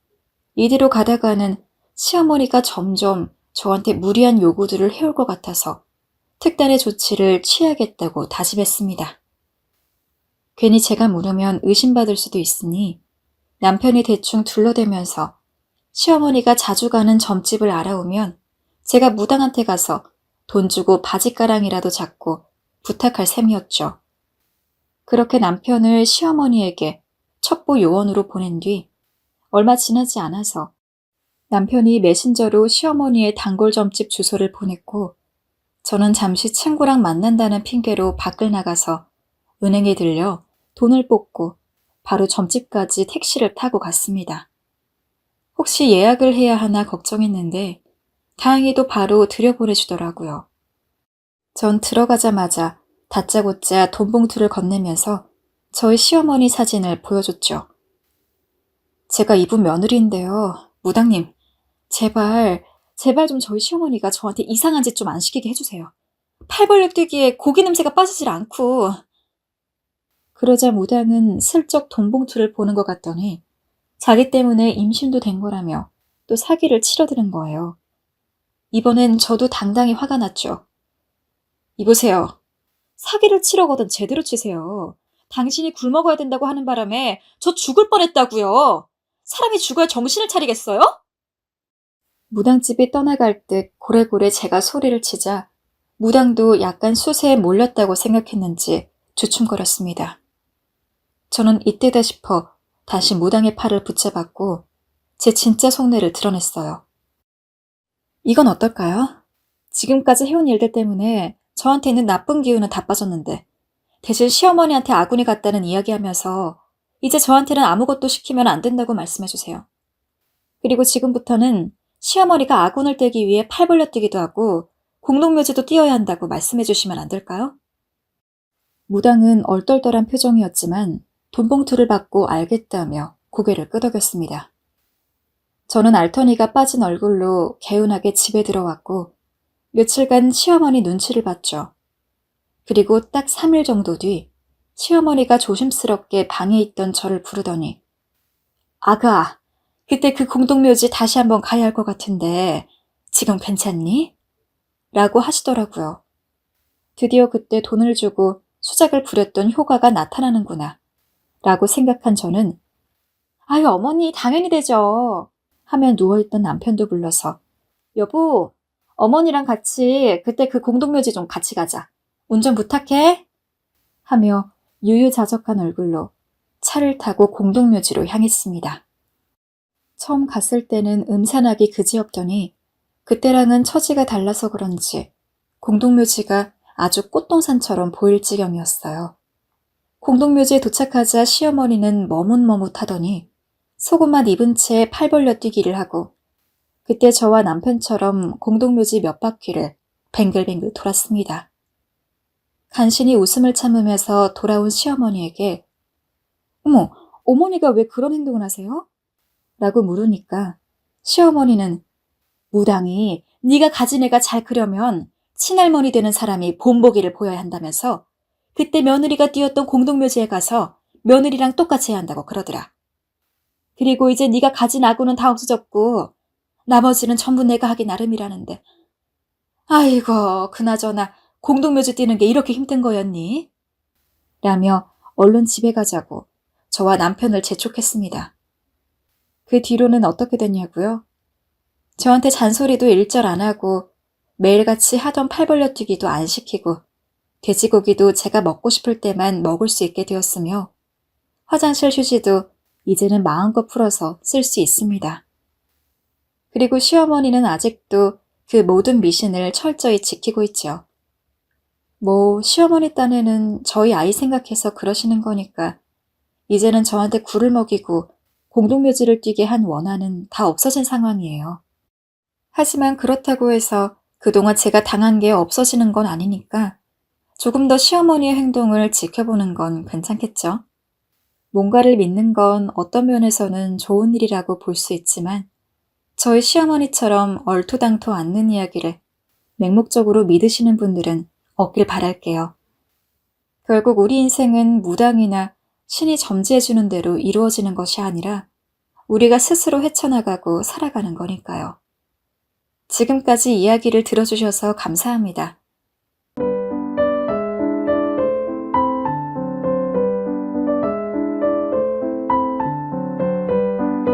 이대로 가다가는 시어머니가 점점 저한테 무리한 요구들을 해올 것 같아서 특단의 조치를 취하겠다고 다짐했습니다. 괜히 제가 물으면 의심받을 수도 있으니 남편이 대충 둘러대면서 시어머니가 자주 가는 점집을 알아오면 제가 무당한테 가서 돈 주고 바지가랑이라도 잡고 부탁할 셈이었죠. 그렇게 남편을 시어머니에게 첩보 요원으로 보낸 뒤 얼마 지나지 않아서 남편이 메신저로 시어머니의 단골 점집 주소를 보냈고 저는 잠시 친구랑 만난다는 핑계로 밖을 나가서 은행에 들려 돈을 뽑고 바로 점집까지 택시를 타고 갔습니다. 혹시 예약을 해야 하나 걱정했는데 다행히도 바로 들여보내주더라고요. 전 들어가자마자 다짜고짜 돈 봉투를 건네면서 저희 시어머니 사진을 보여줬죠. 제가 이분 며느리인데요. 무당님, 제발 좀 저희 시어머니가 저한테 이상한 짓 좀 안 시키게 해주세요. 팔 벌려 뛰기에 고기 냄새가 빠지질 않고. 그러자 무당은 슬쩍 돈 봉투를 보는 것 같더니 자기 때문에 임신도 된 거라며 또 사기를 치러드는 거예요. 이번엔 저도 당당히 화가 났죠. 이보세요. 사기를 치려거든 제대로 치세요. 당신이 굶어가야 된다고 하는 바람에 저 죽을 뻔했다고요. 사람이 죽어야 정신을 차리겠어요? 무당집이 떠나갈 듯 고래고래 제가 소리를 치자 무당도 약간 수세에 몰렸다고 생각했는지 주춤거렸습니다. 저는 이때다 싶어 다시 무당의 팔을 붙잡았고 제 진짜 속내를 드러냈어요. 이건 어떨까요? 지금까지 해온 일들 때문에 저한테 있는 나쁜 기운은 다 빠졌는데 대신 시어머니한테 아군이 같다는 이야기하면서 이제 저한테는 아무것도 시키면 안 된다고 말씀해주세요. 그리고 지금부터는 시어머니가 아군을 떼기 위해 팔 벌려뛰기도 하고 공동묘지도 띄어야 한다고 말씀해주시면 안 될까요? 무당은 얼떨떨한 표정이었지만 돈봉투를 받고 알겠다며 고개를 끄덕였습니다. 저는 알터니가 빠진 얼굴로 개운하게 집에 들어왔고 며칠간 시어머니 눈치를 봤죠. 그리고 딱 3일 정도 뒤 시어머니가 조심스럽게 방에 있던 저를 부르더니 아가, 그때 그 공동묘지 다시 한번 가야 할 것 같은데 지금 괜찮니? 라고 하시더라고요. 드디어 그때 돈을 주고 수작을 부렸던 효과가 나타나는구나 라고 생각한 저는 아유 어머니 당연히 되죠 하며 누워있던 남편도 불러서 여보 어머니랑 같이 그때 그 공동묘지 좀 같이 가자. 운전 부탁해 하며 유유자적한 얼굴로 차를 타고 공동묘지로 향했습니다. 처음 갔을 때는 음산하기 그지없더니 그때랑은 처지가 달라서 그런지 공동묘지가 아주 꽃동산처럼 보일 지경이었어요. 공동묘지에 도착하자 시어머니는 머뭇머뭇하더니 속옷만 입은 채 팔 벌려 뛰기를 하고 그때 저와 남편처럼 공동묘지 몇 바퀴를 뱅글뱅글 돌았습니다. 간신히 웃음을 참으면서 돌아온 시어머니에게 어머, 어머니가 왜 그런 행동을 하세요? 라고 물으니까 시어머니는 무당이 네가 가진 애가 잘 크려면 친할머니 되는 사람이 본보기를 보여야 한다면서 그때 며느리가 뛰었던 공동묘지에 가서 며느리랑 똑같이 해야 한다고 그러더라. 그리고 이제 네가 가진 아구는 다 없어졌고 나머지는 전부 내가 하기 나름이라는데 아이고 그나저나 공동묘지 뛰는 게 이렇게 힘든 거였니? 라며 얼른 집에 가자고 저와 남편을 재촉했습니다. 그 뒤로는 어떻게 됐냐고요? 저한테 잔소리도 일절 안 하고 매일같이 하던 팔 벌려뛰기도 안 시키고 돼지고기도 제가 먹고 싶을 때만 먹을 수 있게 되었으며 화장실 휴지도 이제는 마음껏 풀어서 쓸 수 있습니다. 그리고 시어머니는 아직도 그 모든 미신을 철저히 지키고 있죠. 시어머니 딴에는 저희 아이 생각해서 그러시는 거니까 이제는 저한테 굴을 먹이고 공동묘지를 뛰게 한 원한은 다 없어진 상황이에요. 하지만 그렇다고 해서 그동안 제가 당한 게 없어지는 건 아니니까 조금 더 시어머니의 행동을 지켜보는 건 괜찮겠죠? 뭔가를 믿는 건 어떤 면에서는 좋은 일이라고 볼 수 있지만 저희 시어머니처럼 얼토당토 않는 이야기를 맹목적으로 믿으시는 분들은 없길 바랄게요. 결국 우리 인생은 무당이나 신이 점지해주는 대로 이루어지는 것이 아니라 우리가 스스로 헤쳐나가고 살아가는 거니까요. 지금까지 이야기를 들어주셔서 감사합니다.